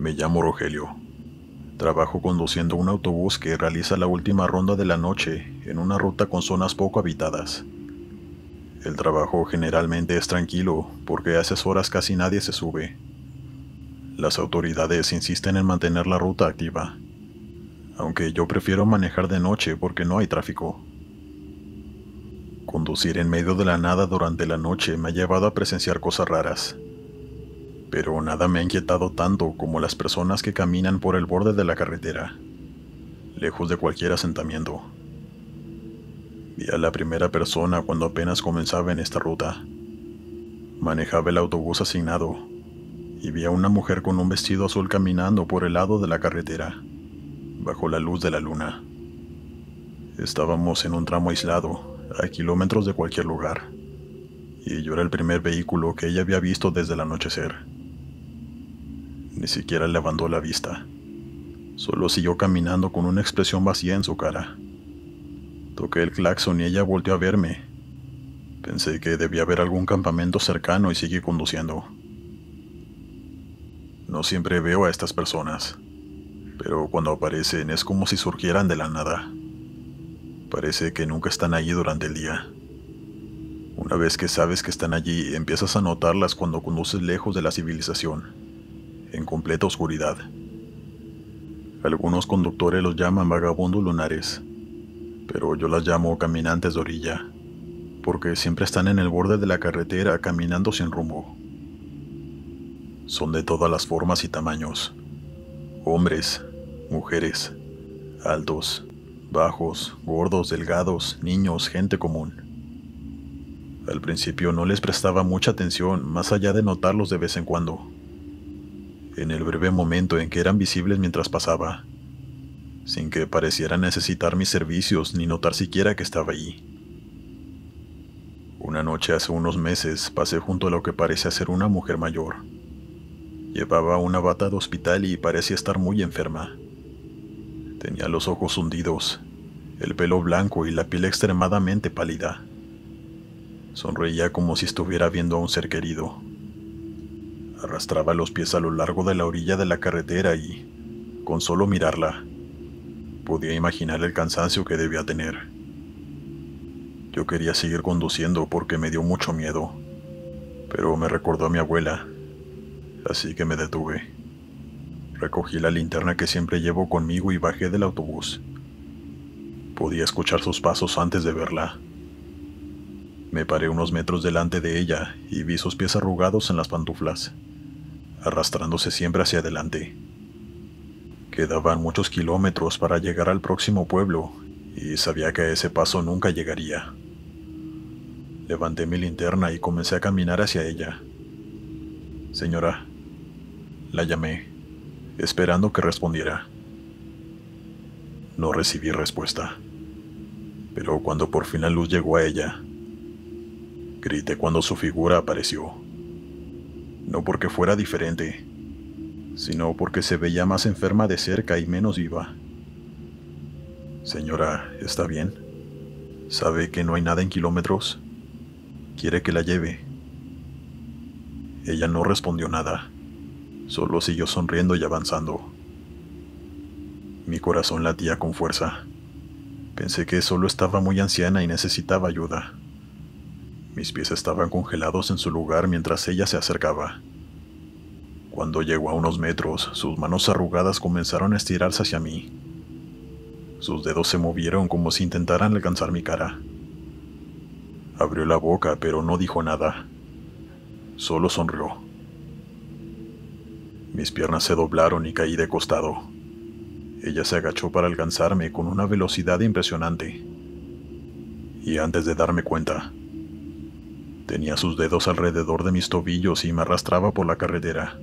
Me llamo Rogelio. Trabajo conduciendo un autobús que realiza la última ronda de la noche en una ruta con zonas poco habitadas. El trabajo generalmente es tranquilo porque a esas horas casi nadie se sube. Las autoridades insisten en mantener la ruta activa, aunque yo prefiero manejar de noche porque no hay tráfico. Conducir en medio de la nada durante la noche me ha llevado a presenciar cosas raras, pero nada me ha inquietado tanto como las personas que caminan por el borde de la carretera, lejos de cualquier asentamiento. Vi a la primera persona cuando apenas comenzaba en esta ruta. Manejaba el autobús asignado y vi a una mujer con un vestido azul caminando por el lado de la carretera, bajo la luz de la luna. Estábamos en un tramo aislado, a kilómetros de cualquier lugar, y yo era el primer vehículo que ella había visto desde el anochecer. Ni siquiera levantó la vista, solo siguió caminando con una expresión vacía en su cara. Toqué el claxon y ella volteó a verme. Pensé que debía haber algún campamento cercano y seguí conduciendo. No siempre veo a estas personas, pero cuando aparecen es como si surgieran de la nada. Parece que nunca están allí durante el día. Una vez que sabes que están allí, empiezas a notarlas cuando conduces lejos de la civilización, en completa oscuridad. Algunos conductores los llaman vagabundos lunares, pero yo las llamo caminantes de orilla, porque siempre están en el borde de la carretera caminando sin rumbo. Son de todas las formas y tamaños. Hombres, mujeres, altos, bajos, gordos, delgados, niños, gente común. Al principio no les prestaba mucha atención, más allá de notarlos de vez en cuando. En el breve momento en que eran visibles mientras pasaba, sin que pareciera necesitar mis servicios ni notar siquiera que estaba allí. Una noche hace unos meses pasé junto a lo que parecía ser una mujer mayor. Llevaba una bata de hospital y parecía estar muy enferma. Tenía los ojos hundidos, el pelo blanco y la piel extremadamente pálida. Sonreía como si estuviera viendo a un ser querido. Arrastraba los pies a lo largo de la orilla de la carretera y, con solo mirarla, podía imaginar el cansancio que debía tener. Yo quería seguir conduciendo porque me dio mucho miedo, pero me recordó a mi abuela, así que me detuve. Recogí la linterna que siempre llevo conmigo y bajé del autobús. Podía escuchar sus pasos antes de verla. Me paré unos metros delante de ella y vi sus pies arrugados en las pantuflas, arrastrándose siempre hacia adelante. Quedaban muchos kilómetros para llegar al próximo pueblo y sabía que a ese paso nunca llegaría. Levanté mi linterna y comencé a caminar hacia ella. Señora, la llamé, esperando que respondiera. No recibí respuesta, pero cuando por fin la luz llegó a ella, grité cuando su figura apareció. No porque fuera diferente, sino porque se veía más enferma de cerca y menos viva. Señora, ¿está bien? ¿Sabe que no hay nada en kilómetros? ¿Quiere que la lleve? Ella no respondió nada, solo siguió sonriendo y avanzando. Mi corazón latía con fuerza. Pensé que solo estaba muy anciana y necesitaba ayuda. Mis pies estaban congelados en su lugar mientras ella se acercaba. Cuando llegó a unos metros, sus manos arrugadas comenzaron a estirarse hacia mí. Sus dedos se movieron como si intentaran alcanzar mi cara. Abrió la boca, pero no dijo nada. Solo sonrió. Mis piernas se doblaron y caí de costado. Ella se agachó para alcanzarme con una velocidad impresionante. Y antes de darme cuenta, tenía sus dedos alrededor de mis tobillos y me arrastraba por la carretera.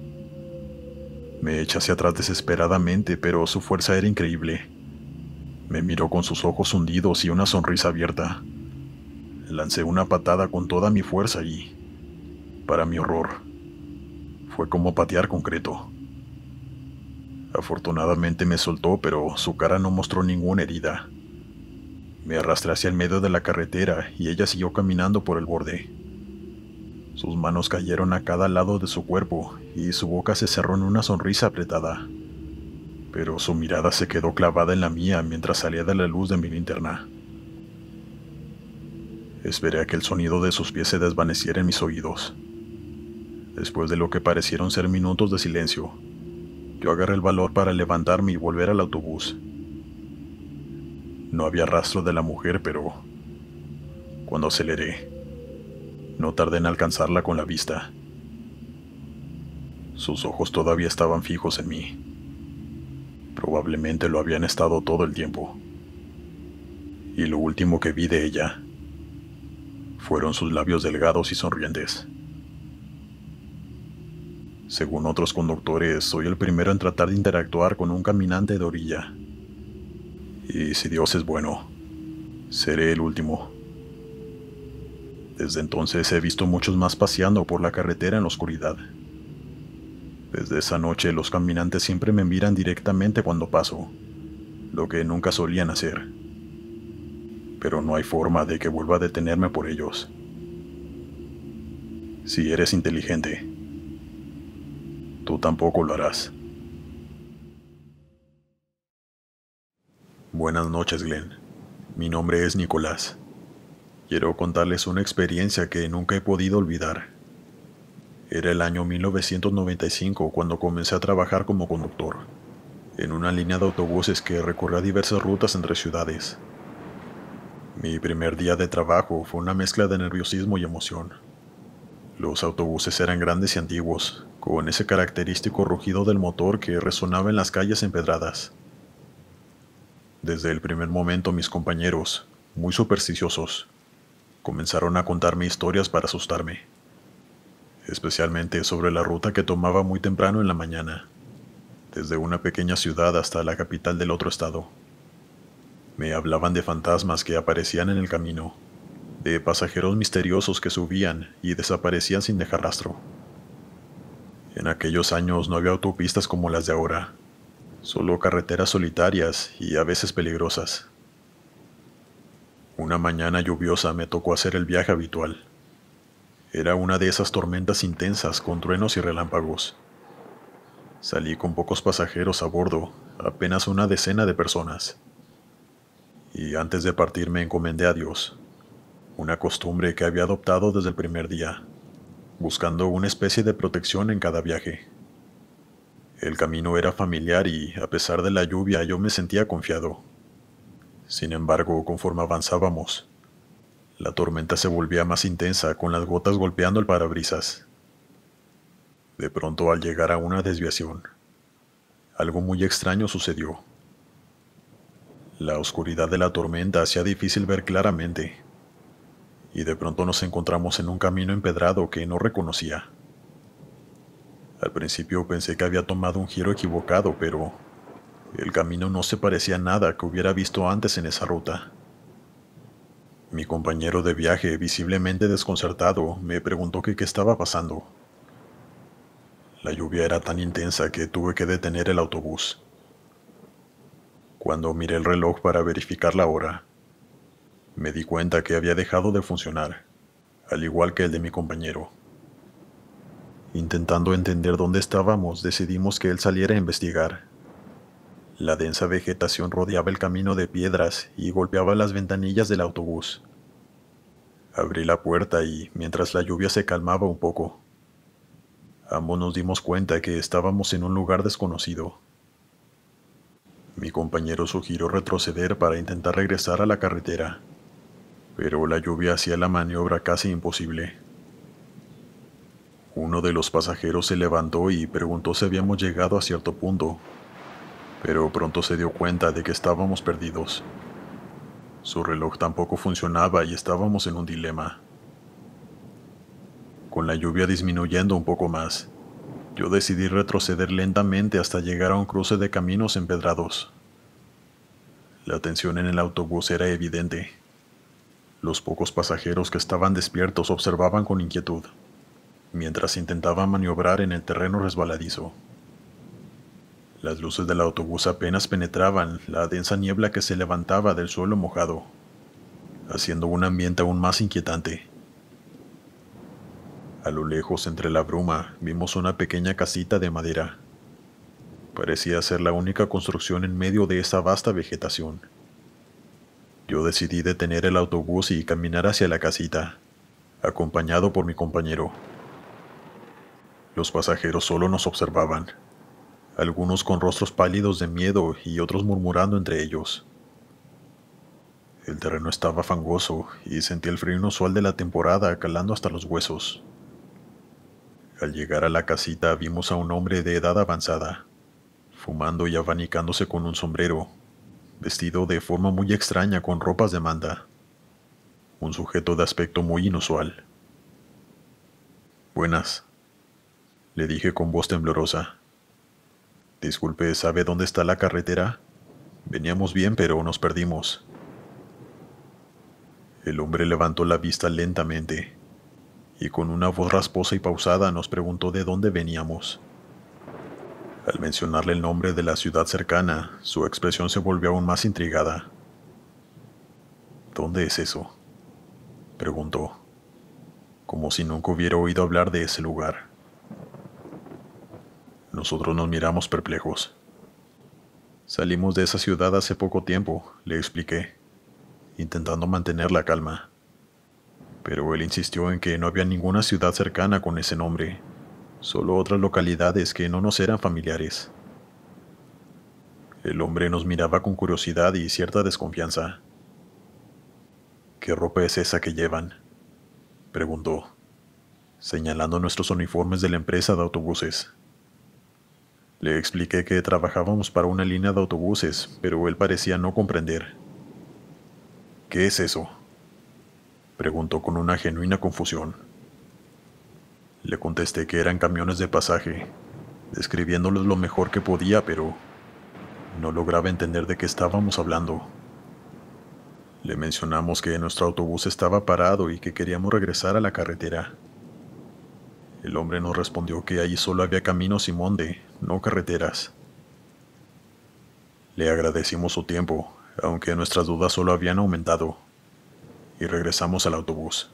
Me eché hacia atrás desesperadamente, pero su fuerza era increíble. Me miró con sus ojos hundidos y una sonrisa abierta. Lancé una patada con toda mi fuerza y, para mi horror, fue como patear concreto. Afortunadamente me soltó, pero su cara no mostró ninguna herida. Me arrastré hacia el medio de la carretera y ella siguió caminando por el borde. Sus manos cayeron a cada lado de su cuerpo y su boca se cerró en una sonrisa apretada. Pero su mirada se quedó clavada en la mía mientras salía de la luz de mi linterna. Esperé a que el sonido de sus pies se desvaneciera en mis oídos. Después de lo que parecieron ser minutos de silencio, yo agarré el valor para levantarme y volver al autobús. No había rastro de la mujer, pero cuando aceleré, no tardé en alcanzarla con la vista. Sus ojos todavía estaban fijos en mí. Probablemente lo habían estado todo el tiempo. Y lo último que vi de ella fueron sus labios delgados y sonrientes. Según otros conductores, soy el primero en tratar de interactuar con un caminante de orilla. Y si Dios es bueno, seré el último. Desde entonces he visto muchos más paseando por la carretera en la oscuridad. Desde esa noche los caminantes siempre me miran directamente cuando paso, lo que nunca solían hacer. Pero no hay forma de que vuelva a detenerme por ellos. Si eres inteligente, tú tampoco lo harás. Buenas noches, Glenn. Mi nombre es Nicolás. Quiero contarles una experiencia que nunca he podido olvidar. Era el año 1995 cuando comencé a trabajar como conductor, en una línea de autobuses que recorría diversas rutas entre ciudades. Mi primer día de trabajo fue una mezcla de nerviosismo y emoción. Los autobuses eran grandes y antiguos, con ese característico rugido del motor que resonaba en las calles empedradas. Desde el primer momento mis compañeros, muy supersticiosos, comenzaron a contarme historias para asustarme, especialmente sobre la ruta que tomaba muy temprano en la mañana, desde una pequeña ciudad hasta la capital del otro estado. Me hablaban de fantasmas que aparecían en el camino, de pasajeros misteriosos que subían y desaparecían sin dejar rastro. En aquellos años no había autopistas como las de ahora, solo carreteras solitarias y a veces peligrosas. Una mañana lluviosa me tocó hacer el viaje habitual. Era una de esas tormentas intensas con truenos y relámpagos. Salí con pocos pasajeros a bordo, apenas una decena de personas. Y antes de partir me encomendé a Dios, una costumbre que había adoptado desde el primer día, buscando una especie de protección en cada viaje. El camino era familiar y, a pesar de la lluvia, yo me sentía confiado. Sin embargo, conforme avanzábamos, la tormenta se volvía más intensa, con las gotas golpeando el parabrisas. De pronto, al llegar a una desviación, algo muy extraño sucedió. La oscuridad de la tormenta hacía difícil ver claramente, y de pronto nos encontramos en un camino empedrado que no reconocía. Al principio pensé que había tomado un giro equivocado, pero el camino no se parecía a nada que hubiera visto antes en esa ruta. Mi compañero de viaje, visiblemente desconcertado, me preguntó que qué estaba pasando. La lluvia era tan intensa que tuve que detener el autobús. Cuando miré el reloj para verificar la hora, me di cuenta que había dejado de funcionar, al igual que el de mi compañero. Intentando entender dónde estábamos, decidimos que él saliera a investigar. La densa vegetación rodeaba el camino de piedras y golpeaba las ventanillas del autobús. Abrí la puerta y, mientras la lluvia se calmaba un poco, ambos nos dimos cuenta que estábamos en un lugar desconocido. Mi compañero sugirió retroceder para intentar regresar a la carretera, pero la lluvia hacía la maniobra casi imposible. Uno de los pasajeros se levantó y preguntó si habíamos llegado a cierto punto, pero pronto se dio cuenta de que estábamos perdidos. Su reloj tampoco funcionaba y estábamos en un dilema. Con la lluvia disminuyendo un poco más, yo decidí retroceder lentamente hasta llegar a un cruce de caminos empedrados. La tensión en el autobús era evidente. Los pocos pasajeros que estaban despiertos observaban con inquietud, mientras intentaba maniobrar en el terreno resbaladizo. Las luces del autobús apenas penetraban la densa niebla que se levantaba del suelo mojado, haciendo un ambiente aún más inquietante. A lo lejos, entre la bruma, vimos una pequeña casita de madera. Parecía ser la única construcción en medio de esa vasta vegetación. Yo decidí detener el autobús y caminar hacia la casita, acompañado por mi compañero. Los pasajeros solo nos observaban, algunos con rostros pálidos de miedo y otros murmurando entre ellos. El terreno estaba fangoso y sentí el frío inusual de la temporada calando hasta los huesos. Al llegar a la casita vimos a un hombre de edad avanzada, fumando y abanicándose con un sombrero, vestido de forma muy extraña con ropas de manta. Un sujeto de aspecto muy inusual. «Buenas», le dije con voz temblorosa. «Disculpe, ¿sabe dónde está la carretera? Veníamos bien, pero nos perdimos». El hombre levantó la vista lentamente y con una voz rasposa y pausada nos preguntó de dónde veníamos. Al mencionarle el nombre de la ciudad cercana, su expresión se volvió aún más intrigada. «¿Dónde es eso?», preguntó, como si nunca hubiera oído hablar de ese lugar. Nosotros nos miramos perplejos. «Salimos de esa ciudad hace poco tiempo», le expliqué, intentando mantener la calma. Pero él insistió en que no había ninguna ciudad cercana con ese nombre, solo otras localidades que no nos eran familiares. El hombre nos miraba con curiosidad y cierta desconfianza. «¿Qué ropa es esa que llevan?», preguntó, señalando nuestros uniformes de la empresa de autobuses. Le expliqué que trabajábamos para una línea de autobuses, pero él parecía no comprender. «¿Qué es eso?», preguntó con una genuina confusión. Le contesté que eran camiones de pasaje, describiéndolos lo mejor que podía, pero no lograba entender de qué estábamos hablando. Le mencionamos que nuestro autobús estaba parado y que queríamos regresar a la carretera. El hombre nos respondió que allí solo había caminos y monte, no carreteras. Le agradecimos su tiempo, aunque nuestras dudas solo habían aumentado, y regresamos al autobús.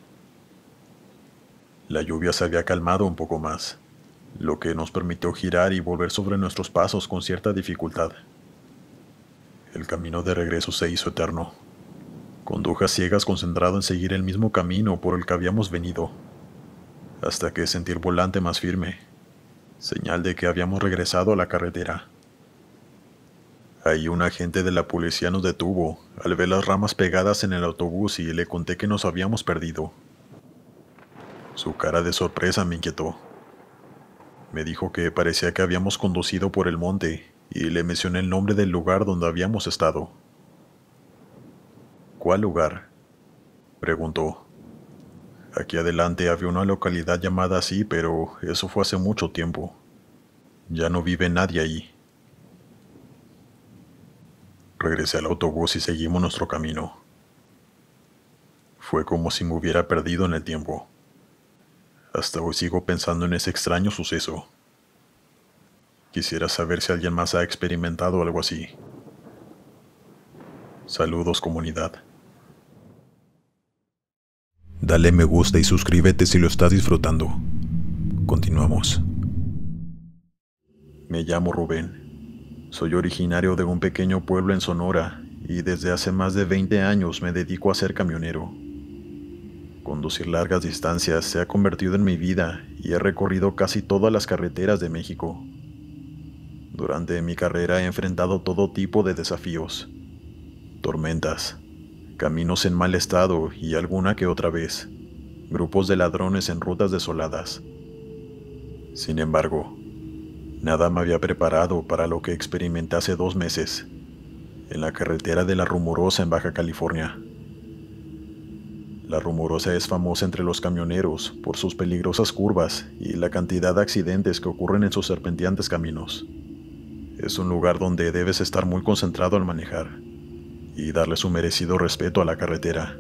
La lluvia se había calmado un poco más, lo que nos permitió girar y volver sobre nuestros pasos con cierta dificultad. El camino de regreso se hizo eterno. Conduje a ciegas concentrado en seguir el mismo camino por el que habíamos venido, hasta que sentí el volante más firme, señal de que habíamos regresado a la carretera. Ahí un agente de la policía nos detuvo al ver las ramas pegadas en el autobús y le conté que nos habíamos perdido. Su cara de sorpresa me inquietó. Me dijo que parecía que habíamos conducido por el monte y le mencioné el nombre del lugar donde habíamos estado. «¿Cuál lugar?», preguntó. «Aquí adelante había una localidad llamada así, pero eso fue hace mucho tiempo. Ya no vive nadie ahí». Regresé al autobús y seguimos nuestro camino. Fue como si me hubiera perdido en el tiempo. Hasta hoy sigo pensando en ese extraño suceso. Quisiera saber si alguien más ha experimentado algo así. Saludos, comunidad. Dale me gusta y suscríbete si lo estás disfrutando. Continuamos. Me llamo Rubén. Soy originario de un pequeño pueblo en Sonora y desde hace más de 20 años me dedico a ser camionero. Conducir largas distancias se ha convertido en mi vida y he recorrido casi todas las carreteras de México. Durante mi carrera he enfrentado todo tipo de desafíos, tormentas, caminos en mal estado y alguna que otra vez, grupos de ladrones en rutas desoladas. Sin embargo, nada me había preparado para lo que experimenté hace 2 meses, en la carretera de La Rumorosa en Baja California. La Rumorosa es famosa entre los camioneros por sus peligrosas curvas y la cantidad de accidentes que ocurren en sus serpenteantes caminos. Es un lugar donde debes estar muy concentrado al manejar y darle su merecido respeto a la carretera.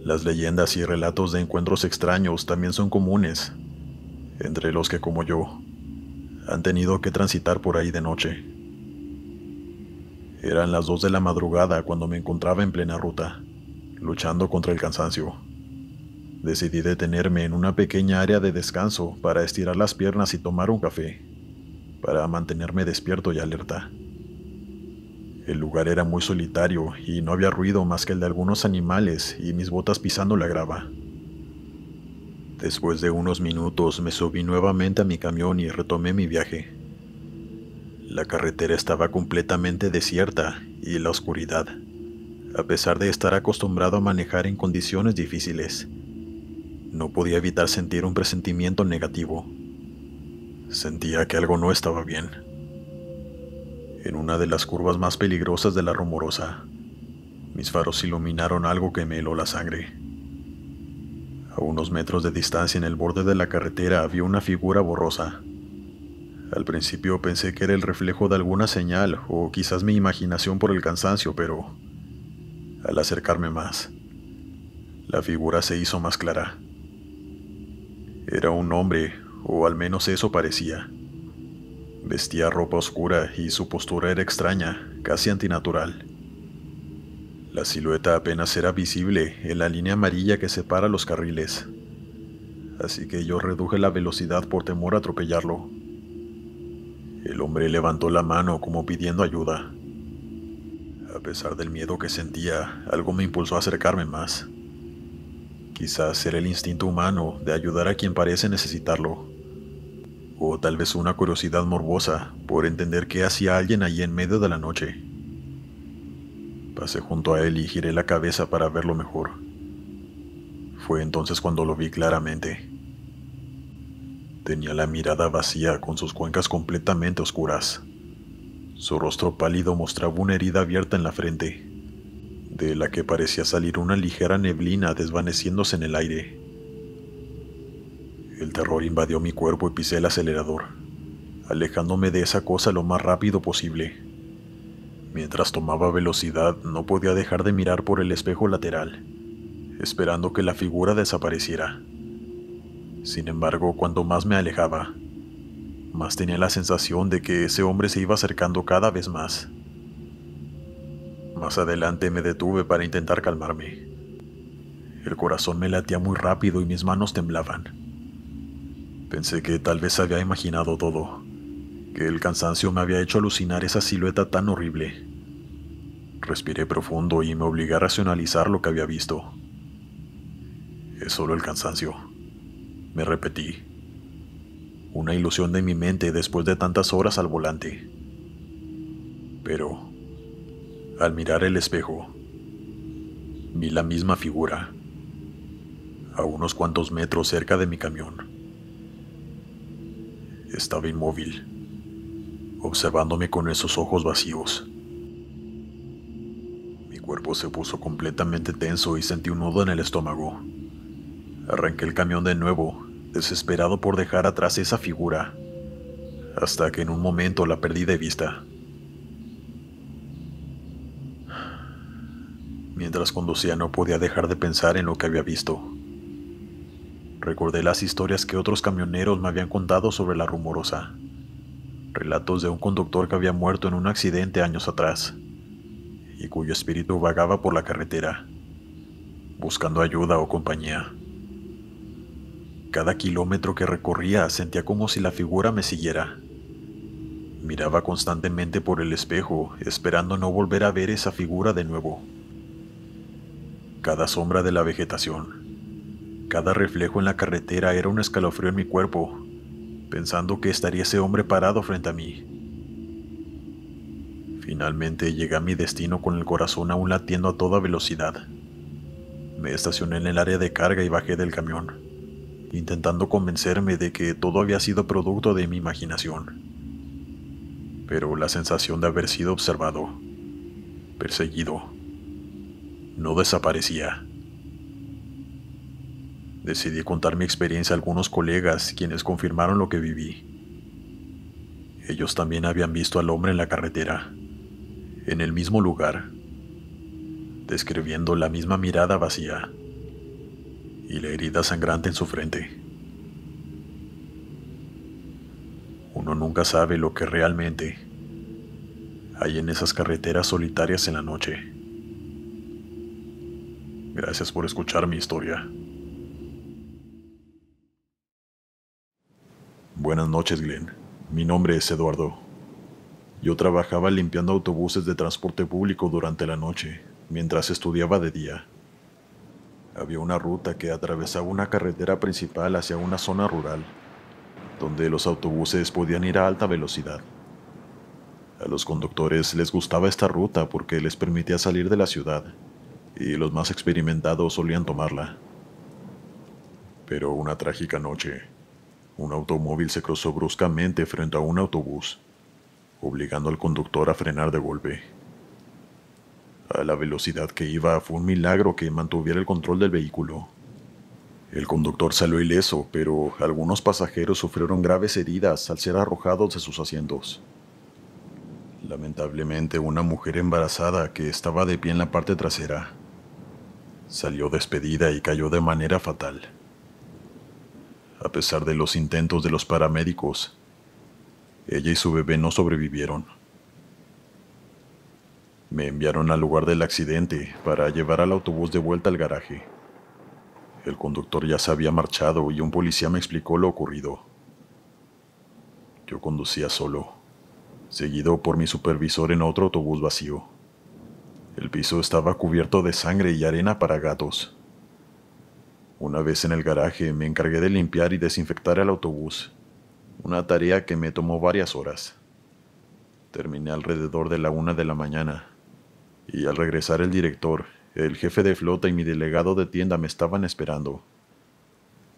Las leyendas y relatos de encuentros extraños también son comunes, entre los que, como yo, han tenido que transitar por ahí de noche. Eran las 2 de la madrugada cuando me encontraba en plena ruta, luchando contra el cansancio. Decidí detenerme en una pequeña área de descanso para estirar las piernas y tomar un café, para mantenerme despierto y alerta. El lugar era muy solitario y no había ruido más que el de algunos animales y mis botas pisando la grava. Después de unos minutos me subí nuevamente a mi camión y retomé mi viaje. La carretera estaba completamente desierta y la oscuridad, a pesar de estar acostumbrado a manejar en condiciones difíciles, no podía evitar sentir un presentimiento negativo. Sentía que algo no estaba bien. En una de las curvas más peligrosas de la Rumorosa, mis faros iluminaron algo que me heló la sangre. A unos metros de distancia en el borde de la carretera había una figura borrosa. Al principio pensé que era el reflejo de alguna señal o quizás mi imaginación por el cansancio, pero al acercarme más, la figura se hizo más clara. Era un hombre, o al menos eso parecía. Vestía ropa oscura y su postura era extraña, casi antinatural. La silueta apenas era visible en la línea amarilla que separa los carriles, así que yo reduje la velocidad por temor a atropellarlo. El hombre levantó la mano como pidiendo ayuda. A pesar del miedo que sentía, algo me impulsó a acercarme más. Quizás era el instinto humano de ayudar a quien parece necesitarlo, o tal vez una curiosidad morbosa por entender qué hacía alguien allí en medio de la noche. Pasé junto a él y giré la cabeza para verlo mejor. Fue entonces cuando lo vi claramente. Tenía la mirada vacía con sus cuencas completamente oscuras. Su rostro pálido mostraba una herida abierta en la frente, de la que parecía salir una ligera neblina desvaneciéndose en el aire. El terror invadió mi cuerpo y pisé el acelerador, alejándome de esa cosa lo más rápido posible. Mientras tomaba velocidad, no podía dejar de mirar por el espejo lateral, esperando que la figura desapareciera. Sin embargo, cuanto más me alejaba, más tenía la sensación de que ese hombre se iba acercando cada vez más. Más adelante me detuve para intentar calmarme. El corazón me latía muy rápido y mis manos temblaban. Pensé que tal vez había imaginado todo, que el cansancio me había hecho alucinar esa silueta tan horrible. Respiré profundo y me obligué a racionalizar lo que había visto. Es solo el cansancio, me repetí. Una ilusión de mi mente después de tantas horas al volante. Pero, al mirar el espejo, vi la misma figura, a unos cuantos metros cerca de mi camión. Estaba inmóvil, observándome con esos ojos vacíos. Mi cuerpo se puso completamente tenso y sentí un nudo en el estómago. Arranqué el camión de nuevo, desesperado por dejar atrás esa figura, hasta que en un momento la perdí de vista. Mientras conducía no podía dejar de pensar en lo que había visto. Recordé las historias que otros camioneros me habían contado sobre la Rumorosa, relatos de un conductor que había muerto en un accidente años atrás, y cuyo espíritu vagaba por la carretera, buscando ayuda o compañía. Cada kilómetro que recorría sentía como si la figura me siguiera. Miraba constantemente por el espejo, esperando no volver a ver esa figura de nuevo. Cada sombra de la vegetación, cada reflejo en la carretera era un escalofrío en mi cuerpo, pensando que estaría ese hombre parado frente a mí. Finalmente llegué a mi destino con el corazón aún latiendo a toda velocidad. Me estacioné en el área de carga y bajé del camión, intentando convencerme de que todo había sido producto de mi imaginación. Pero la sensación de haber sido observado, perseguido, no desaparecía. Decidí contar mi experiencia a algunos colegas, quienes confirmaron lo que viví. Ellos también habían visto al hombre en la carretera, en el mismo lugar, describiendo la misma mirada vacía y la herida sangrante en su frente. Uno nunca sabe lo que realmente hay en esas carreteras solitarias en la noche. Gracias por escuchar mi historia. Buenas noches, Glenn. Mi nombre es Eduardo. Yo trabajaba limpiando autobuses de transporte público durante la noche, mientras estudiaba de día. Había una ruta que atravesaba una carretera principal hacia una zona rural, donde los autobuses podían ir a alta velocidad. A los conductores les gustaba esta ruta porque les permitía salir de la ciudad, y los más experimentados solían tomarla. Pero una trágica noche, un automóvil se cruzó bruscamente frente a un autobús, obligando al conductor a frenar de golpe. A la velocidad que iba fue un milagro que mantuviera el control del vehículo. El conductor salió ileso, pero algunos pasajeros sufrieron graves heridas al ser arrojados de sus asientos. Lamentablemente, una mujer embarazada que estaba de pie en la parte trasera salió despedida y cayó de manera fatal. A pesar de los intentos de los paramédicos, ella y su bebé no sobrevivieron. Me enviaron al lugar del accidente para llevar al autobús de vuelta al garaje. El conductor ya se había marchado y un policía me explicó lo ocurrido. Yo conducía solo, seguido por mi supervisor en otro autobús vacío. El piso estaba cubierto de sangre y arena para gatos. Una vez en el garaje me encargué de limpiar y desinfectar el autobús, una tarea que me tomó varias horas. Terminé alrededor de la 1 de la mañana, y al regresar el director, el jefe de flota y mi delegado de tienda me estaban esperando.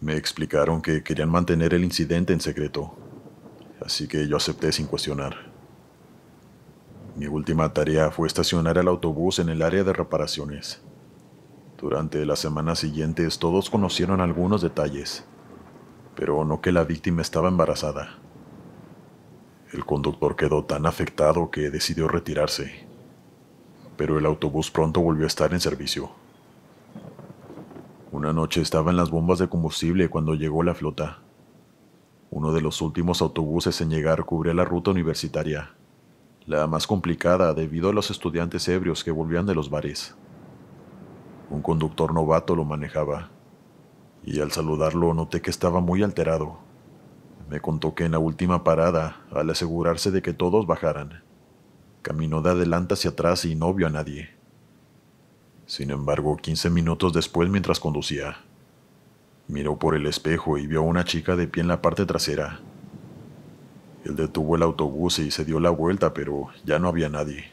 Me explicaron que querían mantener el incidente en secreto, así que yo acepté sin cuestionar. Mi última tarea fue estacionar el autobús en el área de reparaciones. Durante las semanas siguientes todos conocieron algunos detalles, pero no que la víctima estaba embarazada. El conductor quedó tan afectado que decidió retirarse, pero el autobús pronto volvió a estar en servicio. Una noche estaba en las bombas de combustible cuando llegó la flota. Uno de los últimos autobuses en llegar cubría la ruta universitaria, la más complicada debido a los estudiantes ebrios que volvían de los bares. Un conductor novato lo manejaba, y al saludarlo noté que estaba muy alterado. Me contó que en la última parada, al asegurarse de que todos bajaran, caminó de adelante hacia atrás y no vio a nadie. Sin embargo, 15 minutos después, mientras conducía, miró por el espejo y vio a una chica de pie en la parte trasera. Él detuvo el autobús y se dio la vuelta, pero ya no había nadie.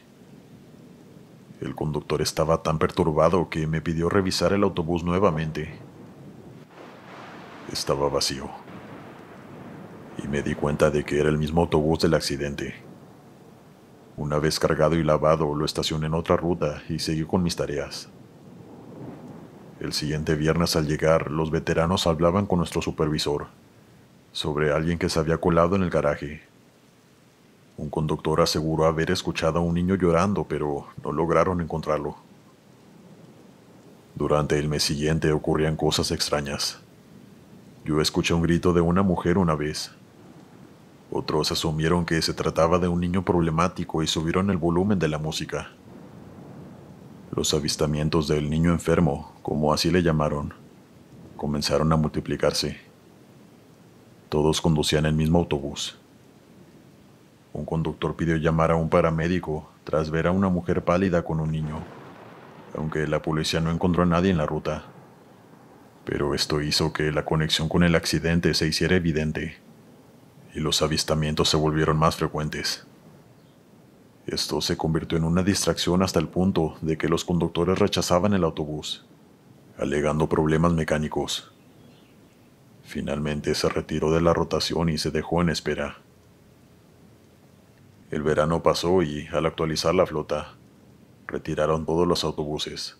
El conductor estaba tan perturbado que me pidió revisar el autobús nuevamente. Estaba vacío, y me di cuenta de que era el mismo autobús del accidente. Una vez cargado y lavado, lo estacioné en otra ruta y seguí con mis tareas. El siguiente viernes al llegar, los veteranos hablaban con nuestro supervisor sobre alguien que se había colado en el garaje. Un conductor aseguró haber escuchado a un niño llorando, pero no lograron encontrarlo. Durante el mes siguiente ocurrían cosas extrañas. Yo escuché un grito de una mujer una vez. Otros asumieron que se trataba de un niño problemático y subieron el volumen de la música. Los avistamientos del niño enfermo, como así le llamaron, comenzaron a multiplicarse. Todos conducían el mismo autobús. Un conductor pidió llamar a un paramédico tras ver a una mujer pálida con un niño, aunque la policía no encontró a nadie en la ruta. Pero esto hizo que la conexión con el accidente se hiciera evidente, y los avistamientos se volvieron más frecuentes. Esto se convirtió en una distracción hasta el punto de que los conductores rechazaban el autobús, alegando problemas mecánicos. Finalmente se retiró de la rotación y se dejó en espera. El verano pasó y, al actualizar la flota, retiraron todos los autobuses.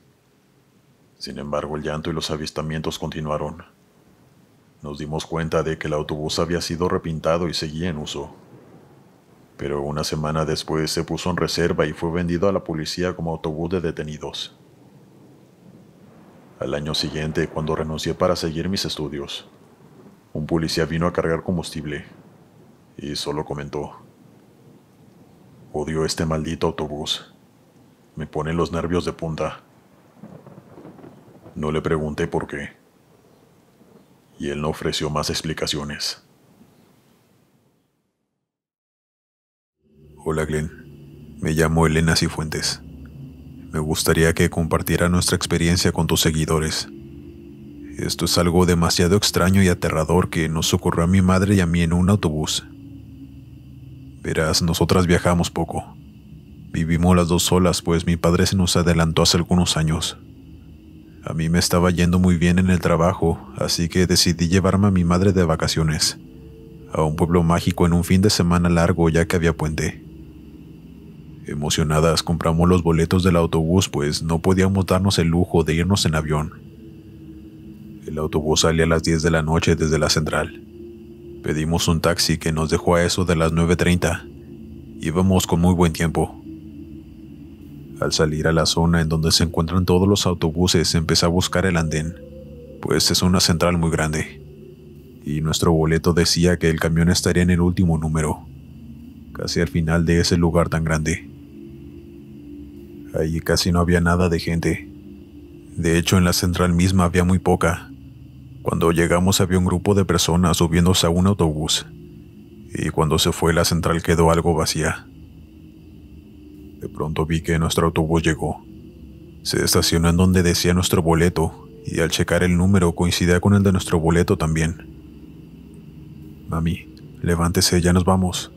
Sin embargo, el llanto y los avistamientos continuaron. Nos dimos cuenta de que el autobús había sido repintado y seguía en uso. Pero una semana después se puso en reserva y fue vendido a la policía como autobús de detenidos. Al año siguiente, cuando renuncié para seguir mis estudios, un policía vino a cargar combustible y solo comentó: "Odio este maldito autobús. Me pone los nervios de punta". No le pregunté por qué, y él no ofreció más explicaciones. Hola Glenn, me llamo Elena Cifuentes. Me gustaría que compartiera nuestra experiencia con tus seguidores. Esto es algo demasiado extraño y aterrador que nos ocurrió a mi madre y a mí en un autobús. Verás, nosotras viajamos poco. Vivimos las dos solas, pues mi padre se nos adelantó hace algunos años. A mí me estaba yendo muy bien en el trabajo, así que decidí llevarme a mi madre de vacaciones, a un pueblo mágico en un fin de semana largo ya que había puente. Emocionadas compramos los boletos del autobús, pues no podíamos darnos el lujo de irnos en avión. El autobús salía a las 10 de la noche desde la central. Pedimos un taxi que nos dejó a eso de las 9:30. Íbamos con muy buen tiempo. Al salir a la zona en donde se encuentran todos los autobuses, empecé a buscar el andén, pues es una central muy grande. Y nuestro boleto decía que el camión estaría en el último número, casi al final de ese lugar tan grande. Allí casi no había nada de gente. De hecho, en la central misma había muy poca. Cuando llegamos había un grupo de personas subiéndose a un autobús, y cuando se fue la central quedó algo vacía. De pronto vi que nuestro autobús llegó. Se estacionó en donde decía nuestro boleto, y al checar el número coincidía con el de nuestro boleto también. «Mami, levántese, ya nos vamos»,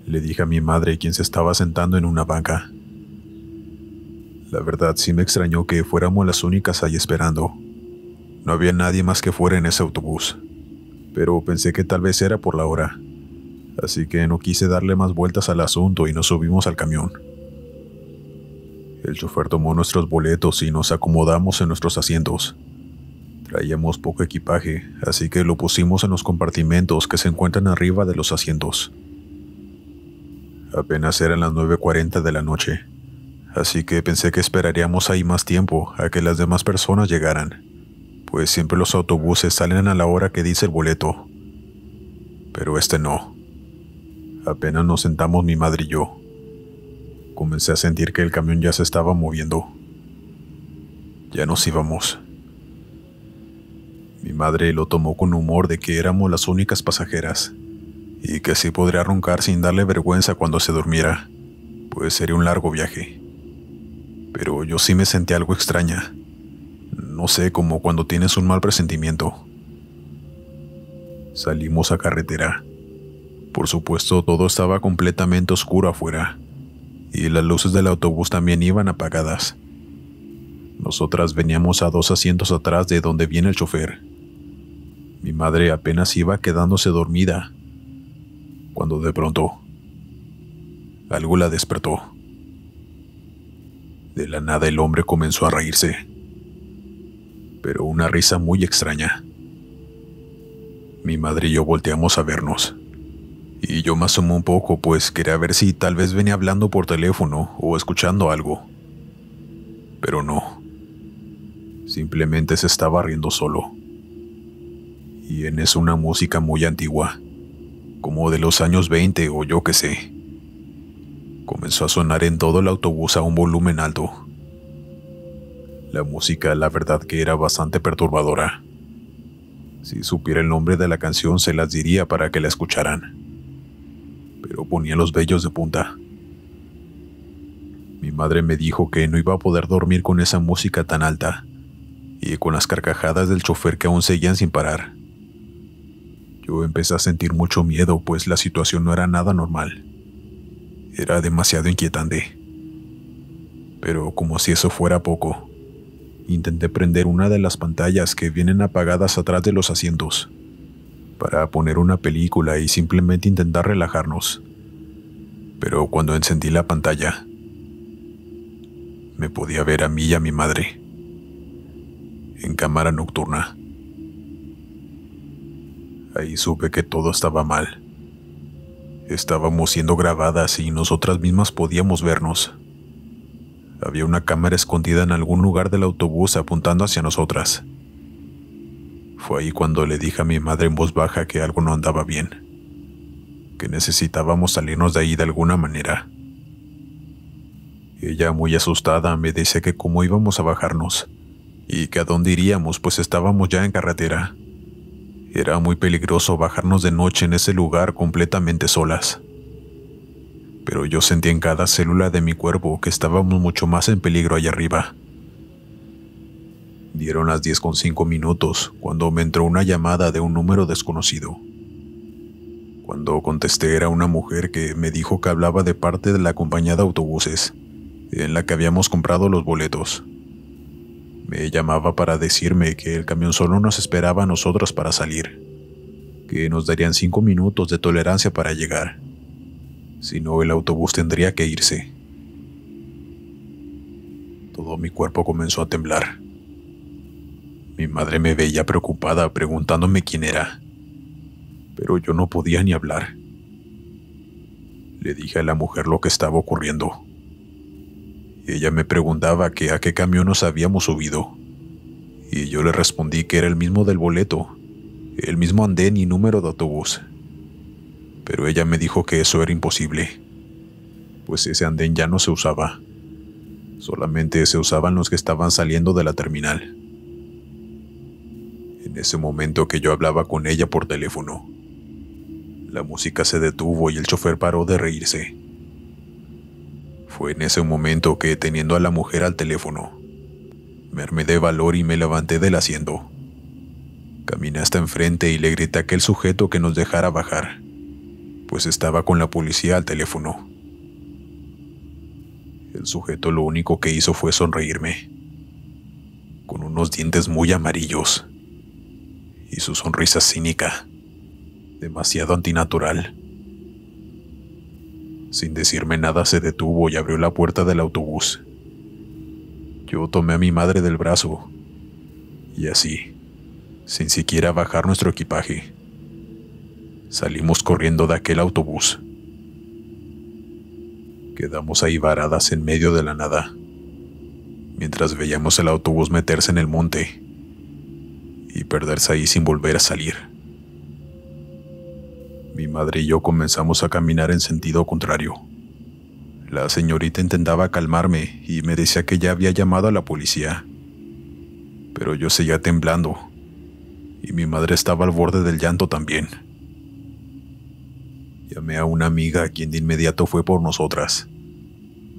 le dije a mi madre, quien se estaba sentando en una banca. La verdad sí me extrañó que fuéramos las únicas ahí esperando. No había nadie más que fuera en ese autobús, pero pensé que tal vez era por la hora, así que no quise darle más vueltas al asunto y nos subimos al camión. El chofer tomó nuestros boletos y nos acomodamos en nuestros asientos. Traíamos poco equipaje, así que lo pusimos en los compartimentos que se encuentran arriba de los asientos. Apenas eran las 9:40 de la noche, así que pensé que esperaríamos ahí más tiempo a que las demás personas llegaran, pues siempre los autobuses salen a la hora que dice el boleto. Pero este no. Apenas nos sentamos mi madre y yo. Comencé a sentir que el camión ya se estaba moviendo. Ya nos íbamos. Mi madre lo tomó con humor de que éramos las únicas pasajeras, y que sí podría roncar sin darle vergüenza cuando se durmiera, pues sería un largo viaje. Pero yo sí me sentí algo extraña. No sé, como cuando tienes un mal presentimiento. Salimos a carretera. Por supuesto, todo estaba completamente oscuro afuera, y las luces del autobús también iban apagadas. Nosotras veníamos a 2 asientos atrás de donde viene el chofer. Mi madre apenas iba quedándose dormida, cuando de pronto algo la despertó. De la nada el hombre comenzó a reírse, pero una risa muy extraña. Mi madre y yo volteamos a vernos, y yo me asomé un poco, pues quería ver si tal vez venía hablando por teléfono o escuchando algo. Pero no. Simplemente se estaba riendo solo. Y en eso una música muy antigua, como de los años 20 o yo qué sé, comenzó a sonar en todo el autobús a un volumen alto. La música, la verdad que era bastante perturbadora. Si supiera el nombre de la canción se las diría para que la escucharan, pero ponía los vellos de punta. Mi madre me dijo que no iba a poder dormir con esa música tan alta, y con las carcajadas del chofer que aún seguían sin parar. Yo empecé a sentir mucho miedo, pues la situación no era nada normal. Era demasiado inquietante. Pero como si eso fuera poco, intenté prender una de las pantallas que vienen apagadas atrás de los asientos, para poner una película y simplemente intentar relajarnos. Pero cuando encendí la pantalla, me podía ver a mí y a mi madre, en cámara nocturna. Ahí supe que todo estaba mal. Estábamos siendo grabadas y nosotras mismas podíamos vernos. Había una cámara escondida en algún lugar del autobús apuntando hacia nosotras. Fue ahí cuando le dije a mi madre en voz baja que algo no andaba bien, que necesitábamos salirnos de ahí de alguna manera. Ella, muy asustada, me dice que cómo íbamos a bajarnos y que a dónde iríamos, pues estábamos ya en carretera. Era muy peligroso bajarnos de noche en ese lugar completamente solas. pero yo sentía en cada célula de mi cuerpo que estábamos mucho más en peligro allá arriba. Dieron las 10:05 cuando me entró una llamada de un número desconocido. Cuando contesté era una mujer que me dijo que hablaba de parte de la compañía de autobuses, en la que habíamos comprado los boletos. Me llamaba para decirme que el camión solo nos esperaba a nosotros para salir, que nos darían 5 minutos de tolerancia para llegar. Si no, el autobús tendría que irse. Todo mi cuerpo comenzó a temblar. Mi madre me veía preocupada preguntándome quién era, pero yo no podía ni hablar. Le dije a la mujer lo que estaba ocurriendo. Ella me preguntaba que a qué camión nos habíamos subido, y yo le respondí que era el mismo del boleto, el mismo andén y número de autobús. Pero ella me dijo que eso era imposible, pues ese andén ya no se usaba. Solamente se usaban los que estaban saliendo de la terminal. En ese momento que yo hablaba con ella por teléfono, la música se detuvo y el chofer paró de reírse. Fue en ese momento que, teniendo a la mujer al teléfono, me armé de valor y me levanté del asiento. Caminé hasta enfrente y le grité a aquel sujeto que nos dejara bajar, pues estaba con la policía al teléfono. El sujeto lo único que hizo fue sonreírme, con unos dientes muy amarillos, y su sonrisa cínica, demasiado antinatural. Sin decirme nada se detuvo y abrió la puerta del autobús. Yo tomé a mi madre del brazo, y así, sin siquiera bajar nuestro equipaje, salimos corriendo de aquel autobús. Quedamos ahí varadas en medio de la nada, mientras veíamos el autobús meterse en el monte y perderse ahí sin volver a salir. Mi madre y yo comenzamos a caminar en sentido contrario. La señorita intentaba calmarme y me decía que ya había llamado a la policía, pero yo seguía temblando y mi madre estaba al borde del llanto también. Llamé a una amiga, quien de inmediato fue por nosotras.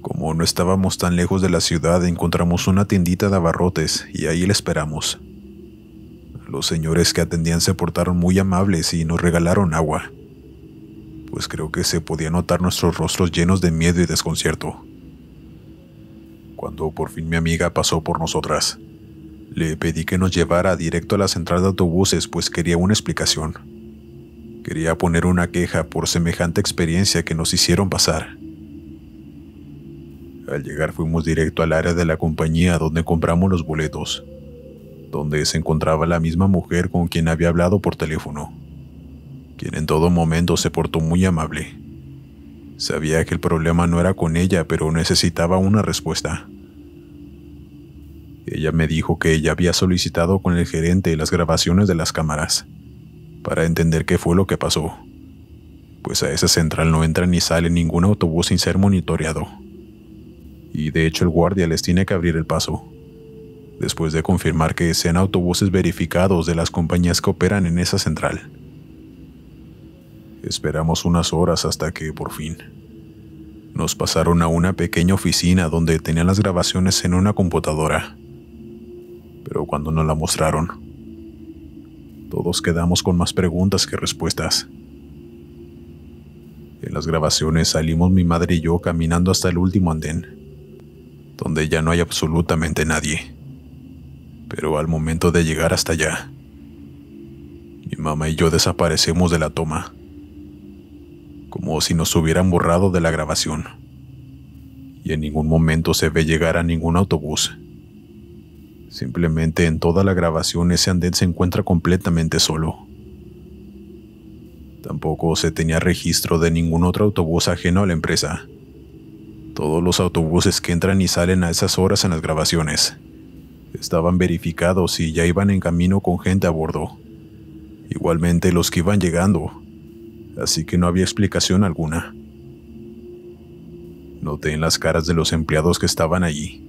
Como no estábamos tan lejos de la ciudad, encontramos una tiendita de abarrotes y ahí la esperamos. Los señores que atendían se portaron muy amables y nos regalaron agua, pues creo que se podía notar nuestros rostros llenos de miedo y desconcierto. Cuando por fin mi amiga pasó por nosotras, le pedí que nos llevara directo a la central de autobuses, pues quería una explicación. Quería poner una queja por semejante experiencia que nos hicieron pasar. Al llegar fuimos directo al área de la compañía donde compramos los boletos, donde se encontraba la misma mujer con quien había hablado por teléfono, quien en todo momento se portó muy amable. Sabía que el problema no era con ella, pero necesitaba una respuesta. Ella me dijo que ella había solicitado con el gerente las grabaciones de las cámaras, para entender qué fue lo que pasó, pues a esa central no entra ni sale ningún autobús sin ser monitoreado. Y de hecho el guardia les tiene que abrir el paso, después de confirmar que sean autobuses verificados de las compañías que operan en esa central. Esperamos unas horas hasta que, por fin, nos pasaron a una pequeña oficina donde tenían las grabaciones en una computadora. Pero cuando nos la mostraron, todos quedamos con más preguntas que respuestas. En las grabaciones salimos mi madre y yo caminando hasta el último andén, donde ya no hay absolutamente nadie. Pero al momento de llegar hasta allá, mi mamá y yo desaparecemos de la toma, como si nos hubieran borrado de la grabación, y en ningún momento se ve llegar a ningún autobús. Simplemente en toda la grabación ese andén se encuentra completamente solo. Tampoco se tenía registro de ningún otro autobús ajeno a la empresa. Todos los autobuses que entran y salen a esas horas en las grabaciones estaban verificados y ya iban en camino con gente a bordo. Igualmente los que iban llegando, así que no había explicación alguna. Noté en las caras de los empleados que estaban allí,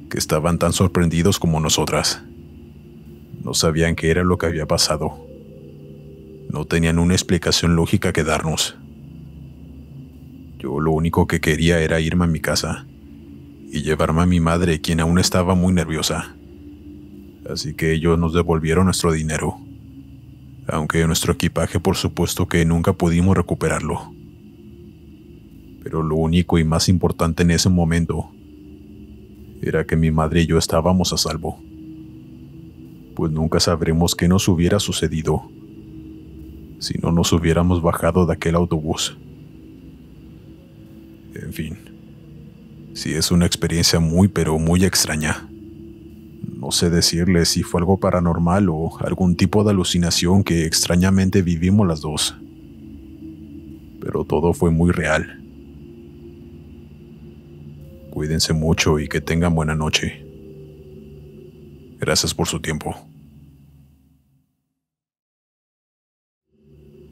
que estaban tan sorprendidos como nosotras. No sabían qué era lo que había pasado. No tenían una explicación lógica que darnos. Yo lo único que quería era irme a mi casa y llevarme a mi madre, quien aún estaba muy nerviosa. Así que ellos nos devolvieron nuestro dinero, aunque nuestro equipaje por supuesto que nunca pudimos recuperarlo. Pero lo único y más importante en ese momento era que mi madre y yo estábamos a salvo, pues nunca sabremos qué nos hubiera sucedido si no nos hubiéramos bajado de aquel autobús. En fin, sí es una experiencia muy pero muy extraña. No sé decirle si fue algo paranormal o algún tipo de alucinación que extrañamente vivimos las dos, pero todo fue muy real. Cuídense mucho y que tengan buena noche. Gracias por su tiempo.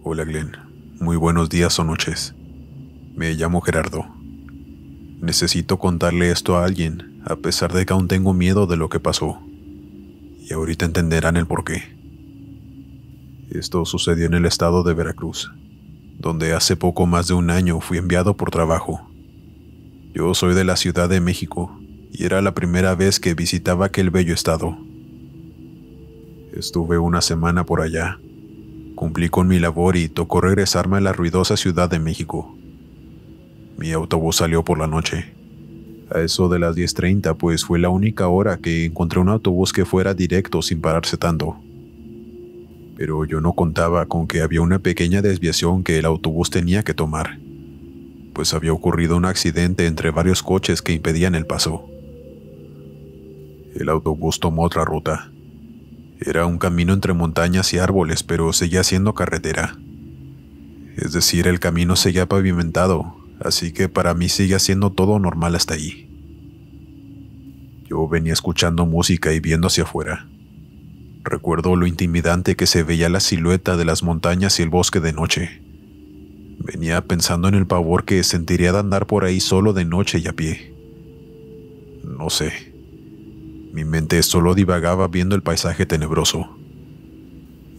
Hola Glenn, muy buenos días o noches. Me llamo Gerardo. Necesito contarle esto a alguien, a pesar de que aún tengo miedo de lo que pasó. Y ahorita entenderán el porqué. Esto sucedió en el estado de Veracruz, donde hace poco más de un año fui enviado por trabajo. Yo soy de la Ciudad de México, y era la primera vez que visitaba aquel bello estado. Estuve una semana por allá. Cumplí con mi labor y tocó regresarme a la ruidosa Ciudad de México. Mi autobús salió por la noche, a eso de las 10:30, pues fue la única hora que encontré un autobús que fuera directo sin pararse tanto. Pero yo no contaba con que había una pequeña desviación que el autobús tenía que tomar, pues había ocurrido un accidente entre varios coches que impedían el paso. El autobús tomó otra ruta. Era un camino entre montañas y árboles, pero seguía siendo carretera. Es decir, el camino seguía pavimentado, así que para mí seguía siendo todo normal hasta ahí. Yo venía escuchando música y viendo hacia afuera. Recuerdo lo intimidante que se veía la silueta de las montañas y el bosque de noche. Venía pensando en el pavor que sentiría de andar por ahí solo de noche y a pie. No sé. Mi mente solo divagaba viendo el paisaje tenebroso.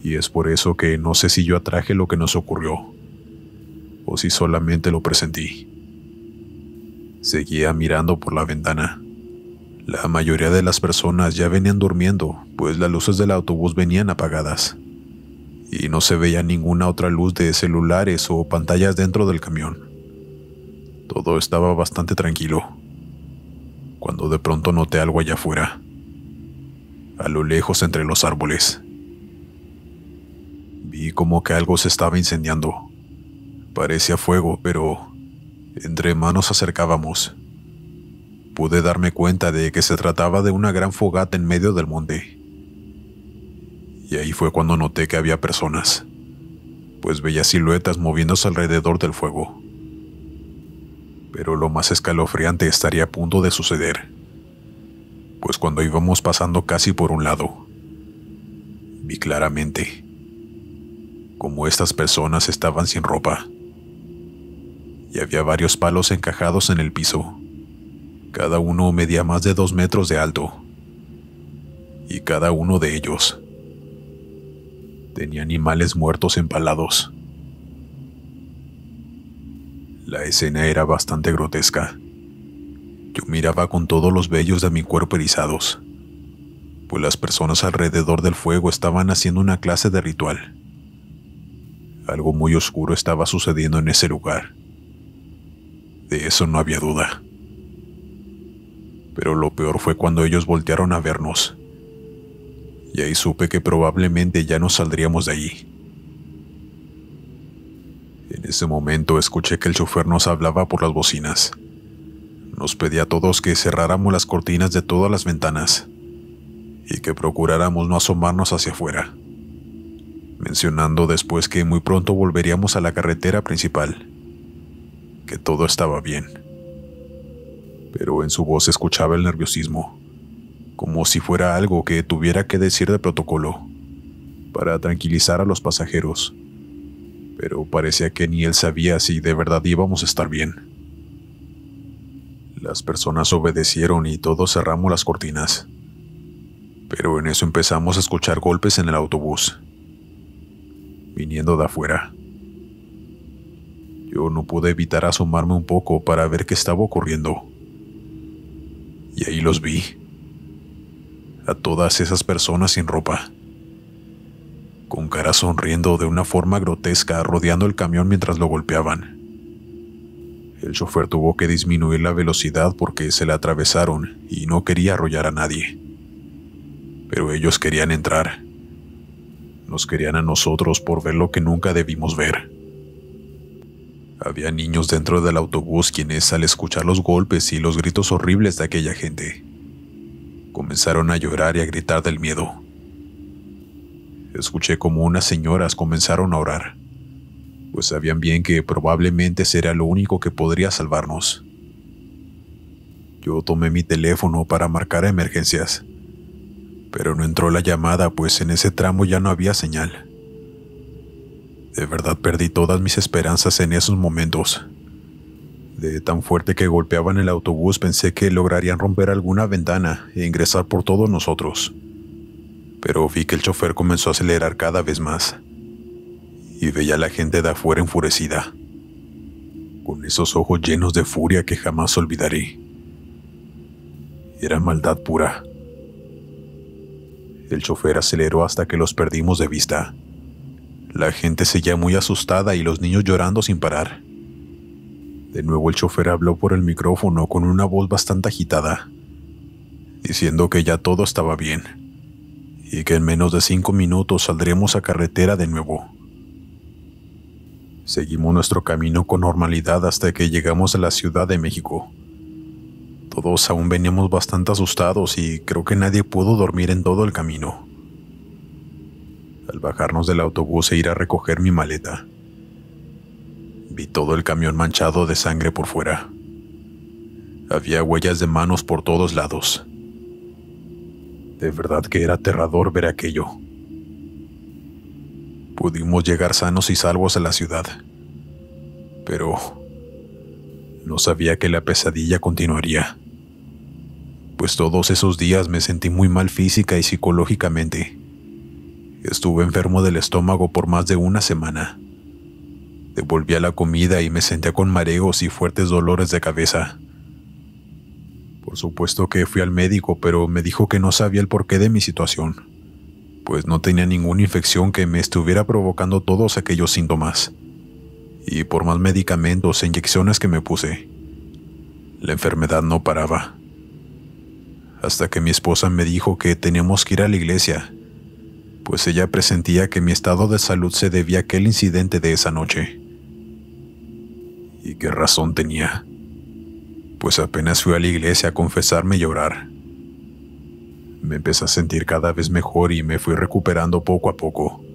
Y es por eso que no sé si yo atraje lo que nos ocurrió, o si solamente lo presentí. Seguía mirando por la ventana. La mayoría de las personas ya venían durmiendo, pues las luces del autobús venían apagadas, y no se veía ninguna otra luz de celulares o pantallas dentro del camión. Todo estaba bastante tranquilo, cuando de pronto noté algo allá afuera, a lo lejos entre los árboles. Vi como que algo se estaba incendiando. Parecía fuego, pero entre más nos acercábamos, pude darme cuenta de que se trataba de una gran fogata en medio del monte. Y ahí fue cuando noté que había personas, pues veía siluetas moviéndose alrededor del fuego. Pero lo más escalofriante estaría a punto de suceder, pues cuando íbamos pasando casi por un lado, vi claramente cómo estas personas estaban sin ropa, y había varios palos encajados en el piso. Cada uno medía más de 2 metros de alto, y cada uno de ellos tenía animales muertos empalados. La escena era bastante grotesca. Yo miraba con todos los vellos de mi cuerpo erizados, pues las personas alrededor del fuego estaban haciendo una clase de ritual. Algo muy oscuro estaba sucediendo en ese lugar. De eso no había duda. Pero lo peor fue cuando ellos voltearon a vernos, y ahí supe que probablemente ya no saldríamos de allí. En ese momento escuché que el chofer nos hablaba por las bocinas. Nos pedía a todos que cerráramos las cortinas de todas las ventanas y que procuráramos no asomarnos hacia afuera, mencionando después que muy pronto volveríamos a la carretera principal, que todo estaba bien. Pero en su voz escuchaba el nerviosismo, como si fuera algo que tuviera que decir de protocolo, para tranquilizar a los pasajeros. Pero parecía que ni él sabía si de verdad íbamos a estar bien. Las personas obedecieron y todos cerramos las cortinas. Pero en eso empezamos a escuchar golpes en el autobús, viniendo de afuera. Yo no pude evitar asomarme un poco para ver qué estaba ocurriendo. Y ahí los vi. A todas esas personas sin ropa, con cara sonriendo de una forma grotesca, rodeando el camión mientras lo golpeaban. El chofer tuvo que disminuir la velocidad porque se le atravesaron y no quería arrollar a nadie. Pero ellos querían entrar. Nos querían a nosotros por ver lo que nunca debimos ver. Había niños dentro del autobús quienes, al escuchar los golpes y los gritos horribles de aquella gente, comenzaron a llorar y a gritar del miedo. Escuché como unas señoras comenzaron a orar, pues sabían bien que probablemente sería lo único que podría salvarnos. Yo tomé mi teléfono para marcar emergencias, pero no entró la llamada, pues en ese tramo ya no había señal. De verdad perdí todas mis esperanzas en esos momentos. De tan fuerte que golpeaban el autobús, pensé que lograrían romper alguna ventana e ingresar por todos nosotros. Pero vi que el chofer comenzó a acelerar cada vez más, y veía a la gente de afuera enfurecida, con esos ojos llenos de furia que jamás olvidaré. Era maldad pura. El chofer aceleró hasta que los perdimos de vista. La gente seguía muy asustada y los niños llorando sin parar. De nuevo el chofer habló por el micrófono con una voz bastante agitada, diciendo que ya todo estaba bien y que en menos de 5 minutos saldremos a carretera de nuevo. Seguimos nuestro camino con normalidad hasta que llegamos a la Ciudad de México. Todos aún veníamos bastante asustados y creo que nadie pudo dormir en todo el camino. Al bajarnos del autobús e ir a recoger mi maleta, vi todo el camión manchado de sangre por fuera. Había huellas de manos por todos lados. De verdad que era aterrador ver aquello. Pudimos llegar sanos y salvos a la ciudad, pero no sabía que la pesadilla continuaría, pues todos esos días me sentí muy mal física y psicológicamente. Estuve enfermo del estómago por más de una semana. Devolví a la comida y me sentía con mareos y fuertes dolores de cabeza. Por supuesto que fui al médico, pero me dijo que no sabía el porqué de mi situación, pues no tenía ninguna infección que me estuviera provocando todos aquellos síntomas. Y por más medicamentos e inyecciones que me puse, la enfermedad no paraba. Hasta que mi esposa me dijo que teníamos que ir a la iglesia, pues ella presentía que mi estado de salud se debía a aquel incidente de esa noche. ¿Y qué razón tenía? Pues apenas fui a la iglesia a confesarme y a orar. Me empecé a sentir cada vez mejor y me fui recuperando poco a poco.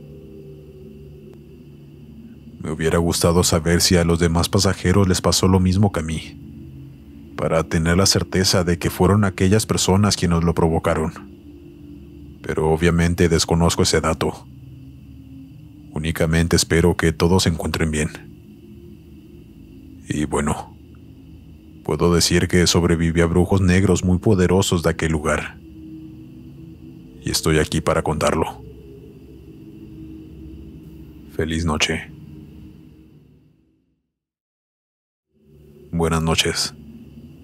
Me hubiera gustado saber si a los demás pasajeros les pasó lo mismo que a mí, para tener la certeza de que fueron aquellas personas quienes lo provocaron. Pero obviamente desconozco ese dato. Únicamente espero que todos se encuentren bien. Y bueno, puedo decir que sobreviví a brujos negros muy poderosos de aquel lugar. Y estoy aquí para contarlo. Feliz noche. Buenas noches.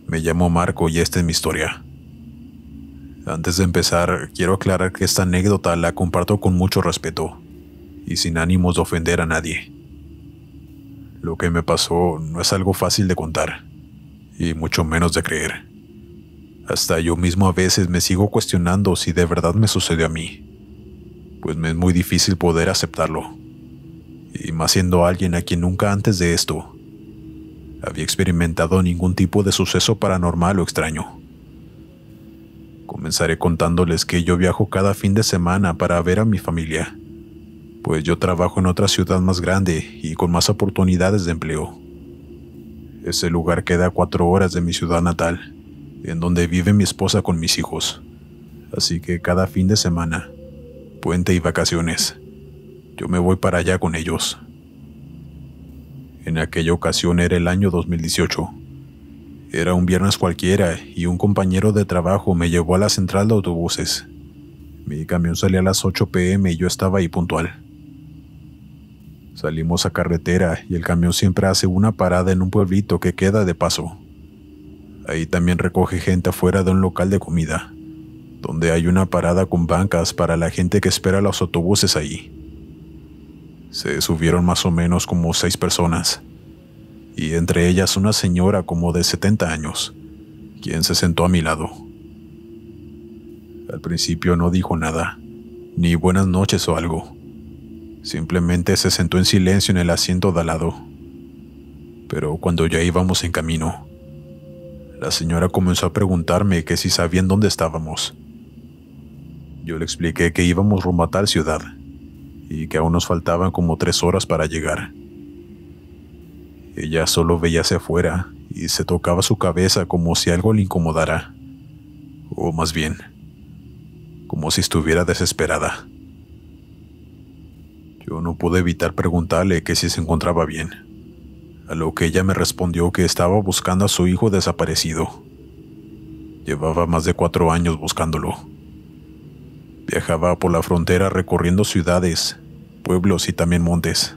Me llamo Marco y esta es mi historia. Antes de empezar, quiero aclarar que esta anécdota la comparto con mucho respeto y sin ánimos de ofender a nadie. Lo que me pasó no es algo fácil de contar, y mucho menos de creer. Hasta yo mismo a veces me sigo cuestionando si de verdad me sucedió a mí, pues me es muy difícil poder aceptarlo, y más siendo alguien a quien nunca antes de esto había experimentado ningún tipo de suceso paranormal o extraño. Comenzaré contándoles que yo viajo cada fin de semana para ver a mi familia, pues yo trabajo en otra ciudad más grande y con más oportunidades de empleo. Ese lugar queda a 4 horas de mi ciudad natal, en donde vive mi esposa con mis hijos. Así que cada fin de semana, puente y vacaciones, yo me voy para allá con ellos. En aquella ocasión era el año 2018. Era un viernes cualquiera y un compañero de trabajo me llevó a la central de autobuses. Mi camión salía a las 8 p.m. y yo estaba ahí puntual. Salimos a carretera y el camión siempre hace una parada en un pueblito que queda de paso. Ahí también recoge gente afuera de un local de comida, donde hay una parada con bancas para la gente que espera los autobuses ahí. Se subieron más o menos como 6 personas, y entre ellas una señora como de 70 años, quien se sentó a mi lado. Al principio no dijo nada, ni buenas noches o algo. Simplemente se sentó en silencio en el asiento de al lado. Pero cuando ya íbamos en camino, la señora comenzó a preguntarme que si sabían dónde estábamos. Yo le expliqué que íbamos rumbo a tal ciudad y que aún nos faltaban como 3 horas para llegar. Ella solo veía hacia afuera y se tocaba su cabeza como si algo le incomodara, o más bien, como si estuviera desesperada. Yo no pude evitar preguntarle que si se encontraba bien, a lo que ella me respondió que estaba buscando a su hijo desaparecido. Llevaba más de 4 años buscándolo. Viajaba por la frontera recorriendo ciudades, pueblos y también montes.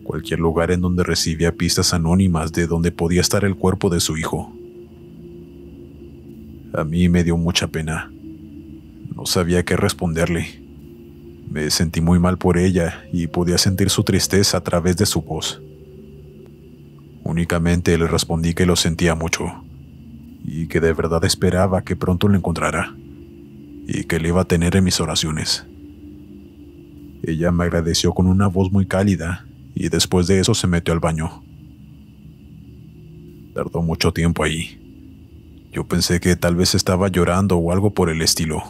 Cualquier lugar en donde recibía pistas anónimas de donde podía estar el cuerpo de su hijo. A mí me dio mucha pena. No sabía qué responderle. Me sentí muy mal por ella y podía sentir su tristeza a través de su voz. Únicamente le respondí que lo sentía mucho y que de verdad esperaba que pronto lo encontrara y que le iba a tener en mis oraciones. Ella me agradeció con una voz muy cálida y después de eso se metió al baño. Tardó mucho tiempo ahí. Yo pensé que tal vez estaba llorando o algo por el estilo,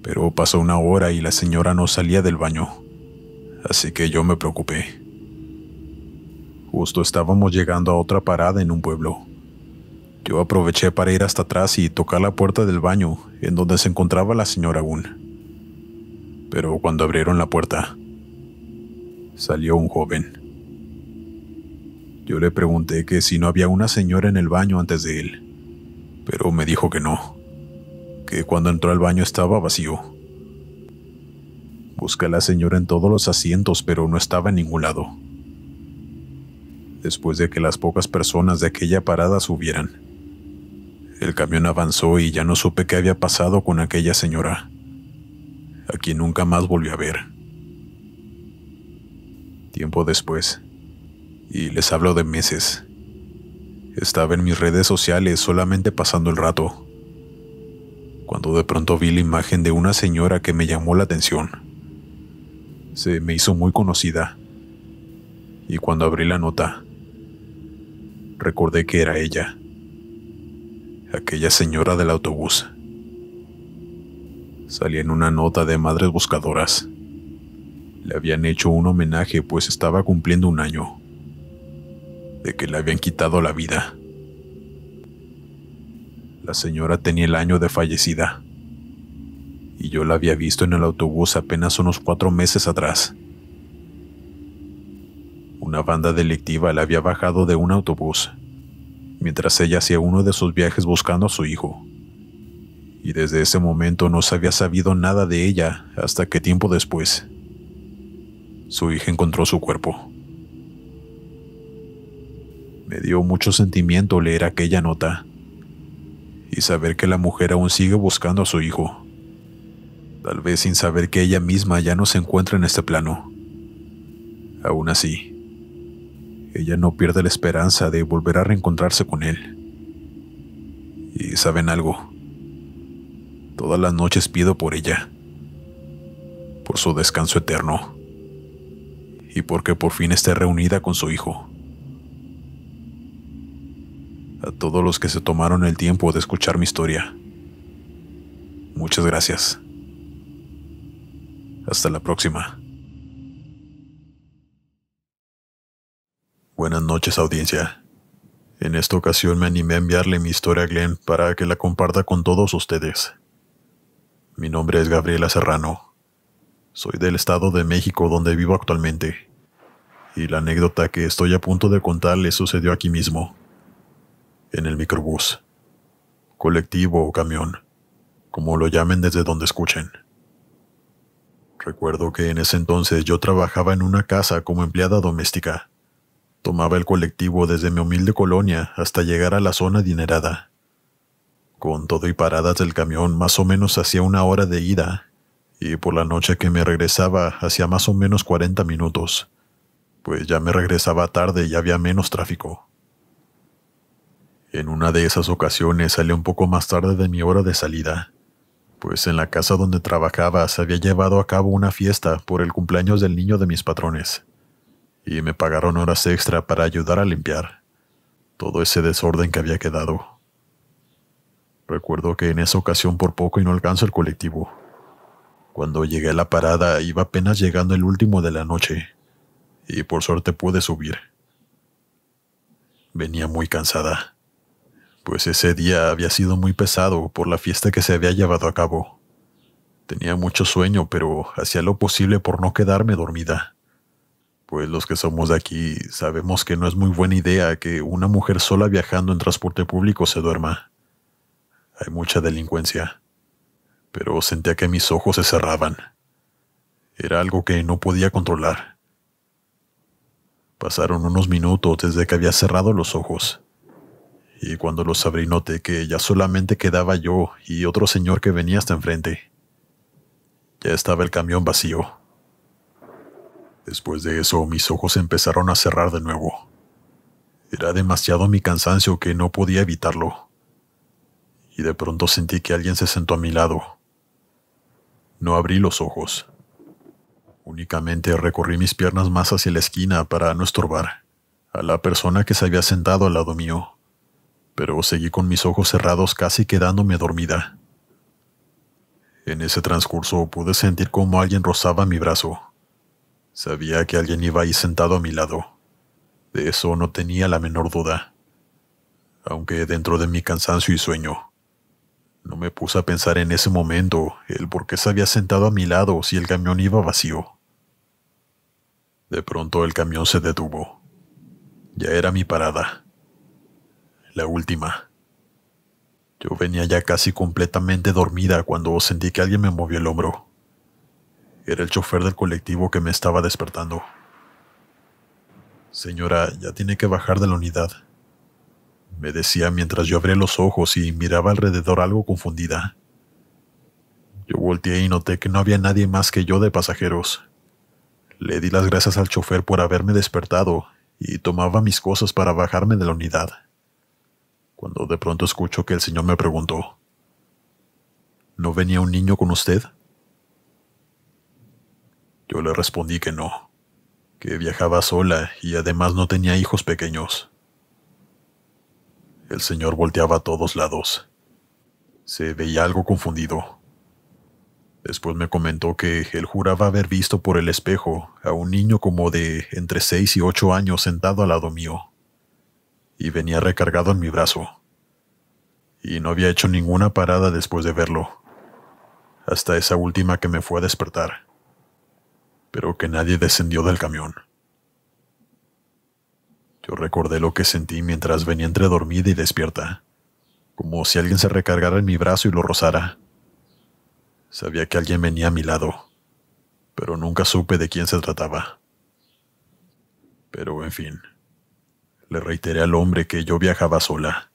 pero pasó 1 hora y la señora no salía del baño, así que yo me preocupé. Justo estábamos llegando a otra parada en un pueblo. Yo aproveché para ir hasta atrás y tocar la puerta del baño, en donde se encontraba la señora aún. Pero cuando abrieron la puerta, salió un joven. Yo le pregunté que si no había una señora en el baño antes de él, pero me dijo que no, que cuando entró al baño estaba vacío. Busqué a la señora en todos los asientos, pero no estaba en ningún lado. Después de que las pocas personas de aquella parada subieran, el camión avanzó y ya no supe qué había pasado con aquella señora, a quien nunca más volví a ver. Tiempo después, y les hablo de meses, estaba en mis redes sociales solamente pasando el rato, cuando de pronto vi la imagen de una señora que me llamó la atención. Se me hizo muy conocida, y cuando abrí la nota, recordé que era ella, aquella señora del autobús. Salía en una nota de Madres Buscadoras. Le habían hecho un homenaje pues estaba cumpliendo 1 año de que le habían quitado la vida. La señora tenía el año de fallecida y yo la había visto en el autobús apenas unos 4 meses atrás. Una banda delictiva la había bajado de un autobús mientras ella hacía uno de sus viajes buscando a su hijo, y desde ese momento no se había sabido nada de ella hasta que tiempo después su hija encontró su cuerpo. Me dio mucho sentimiento leer aquella nota y saber que la mujer aún sigue buscando a su hijo, tal vez sin saber que ella misma ya no se encuentra en este plano. Aún así, ella no pierde la esperanza de volver a reencontrarse con él. Y ¿saben algo? Todas las noches pido por ella, por su descanso eterno, y porque por fin esté reunida con su hijo. A todos los que se tomaron el tiempo de escuchar mi historia, muchas gracias. Hasta la próxima. Buenas noches, audiencia. En esta ocasión me animé a enviarle mi historia a Glenn para que la comparta con todos ustedes. Mi nombre es Gabriela Serrano. Soy del Estado de México, donde vivo actualmente. Y la anécdota que estoy a punto de contarles sucedió aquí mismo, en el microbús, colectivo o camión, como lo llamen desde donde escuchen. Recuerdo que en ese entonces yo trabajaba en una casa como empleada doméstica. Tomaba el colectivo desde mi humilde colonia hasta llegar a la zona adinerada. Con todo y paradas del camión más o menos hacía 1 hora de ida, y por la noche que me regresaba hacía más o menos 40 minutos, pues ya me regresaba tarde y había menos tráfico. En una de esas ocasiones salí un poco más tarde de mi hora de salida, pues en la casa donde trabajaba se había llevado a cabo una fiesta por el cumpleaños del niño de mis patrones, y me pagaron horas extra para ayudar a limpiar todo ese desorden que había quedado. Recuerdo que en esa ocasión por poco y no alcanzo el colectivo. Cuando llegué a la parada iba apenas llegando el último de la noche, y por suerte pude subir. Venía muy cansada, pues ese día había sido muy pesado por la fiesta que se había llevado a cabo. Tenía mucho sueño, pero hacía lo posible por no quedarme dormida, pues los que somos de aquí sabemos que no es muy buena idea que una mujer sola viajando en transporte público se duerma. Hay mucha delincuencia, pero sentía que mis ojos se cerraban. Era algo que no podía controlar. Pasaron unos minutos desde que había cerrado los ojos, y cuando los abrí noté que ya solamente quedaba yo y otro señor que venía hasta enfrente. Ya estaba el camión vacío. Después de eso, mis ojos empezaron a cerrar de nuevo. Era demasiado mi cansancio que no podía evitarlo. Y de pronto sentí que alguien se sentó a mi lado. No abrí los ojos. Únicamente recorrí mis piernas más hacia la esquina para no estorbar a la persona que se había sentado al lado mío, pero seguí con mis ojos cerrados casi quedándome dormida. En ese transcurso pude sentir cómo alguien rozaba mi brazo. Sabía que alguien iba ahí sentado a mi lado. De eso no tenía la menor duda. Aunque dentro de mi cansancio y sueño, no me puse a pensar en ese momento el por qué se había sentado a mi lado si el camión iba vacío. De pronto el camión se detuvo. Ya era mi parada. La última. Yo venía ya casi completamente dormida cuando sentí que alguien me movió el hombro. Era el chofer del colectivo que me estaba despertando. «Señora, ya tiene que bajar de la unidad», me decía mientras yo abría los ojos y miraba alrededor algo confundida. Yo volteé y noté que no había nadie más que yo de pasajeros. Le di las gracias al chofer por haberme despertado y tomaba mis cosas para bajarme de la unidad, cuando de pronto escucho que el señor me preguntó: «¿No venía un niño con usted?». Yo le respondí que no, que viajaba sola y además no tenía hijos pequeños. El señor volteaba a todos lados. Se veía algo confundido. Después me comentó que él juraba haber visto por el espejo a un niño como de entre 6 y 8 años sentado al lado mío, y venía recargado en mi brazo. Y no había hecho ninguna parada después de verlo, hasta esa última que me fue a despertar, pero que nadie descendió del camión. Yo recordé lo que sentí mientras venía entre dormida y despierta, como si alguien se recargara en mi brazo y lo rozara. Sabía que alguien venía a mi lado, pero nunca supe de quién se trataba. Pero, en fin, le reiteré al hombre que yo viajaba sola,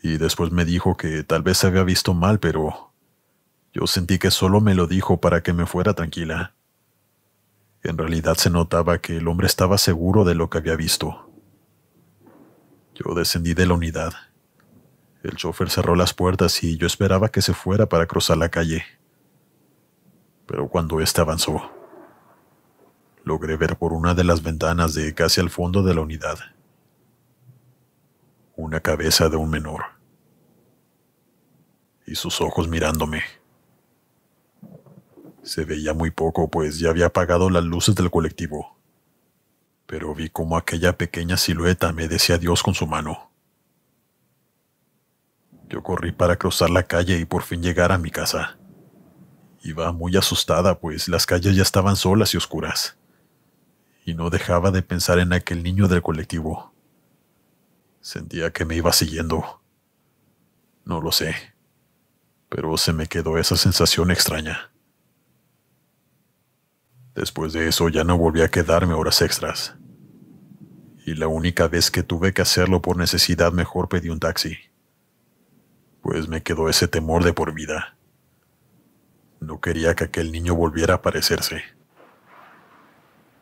y después me dijo que tal vez se había visto mal, pero yo sentí que solo me lo dijo para que me fuera tranquila. En realidad se notaba que el hombre estaba seguro de lo que había visto. Yo descendí de la unidad. El chofer cerró las puertas y yo esperaba que se fuera para cruzar la calle. Pero cuando éste avanzó, logré ver por una de las ventanas de casi al fondo de la unidad una cabeza de un menor y sus ojos mirándome. Se veía muy poco, pues ya había apagado las luces del colectivo, pero vi cómo aquella pequeña silueta me decía adiós con su mano. Yo corrí para cruzar la calle y por fin llegar a mi casa. Iba muy asustada, pues las calles ya estaban solas y oscuras, y no dejaba de pensar en aquel niño del colectivo. Sentía que me iba siguiendo. No lo sé, pero se me quedó esa sensación extraña. Después de eso ya no volví a quedarme horas extras. Y la única vez que tuve que hacerlo por necesidad mejor pedí un taxi. Pues me quedó ese temor de por vida. No quería que aquel niño volviera a aparecerse,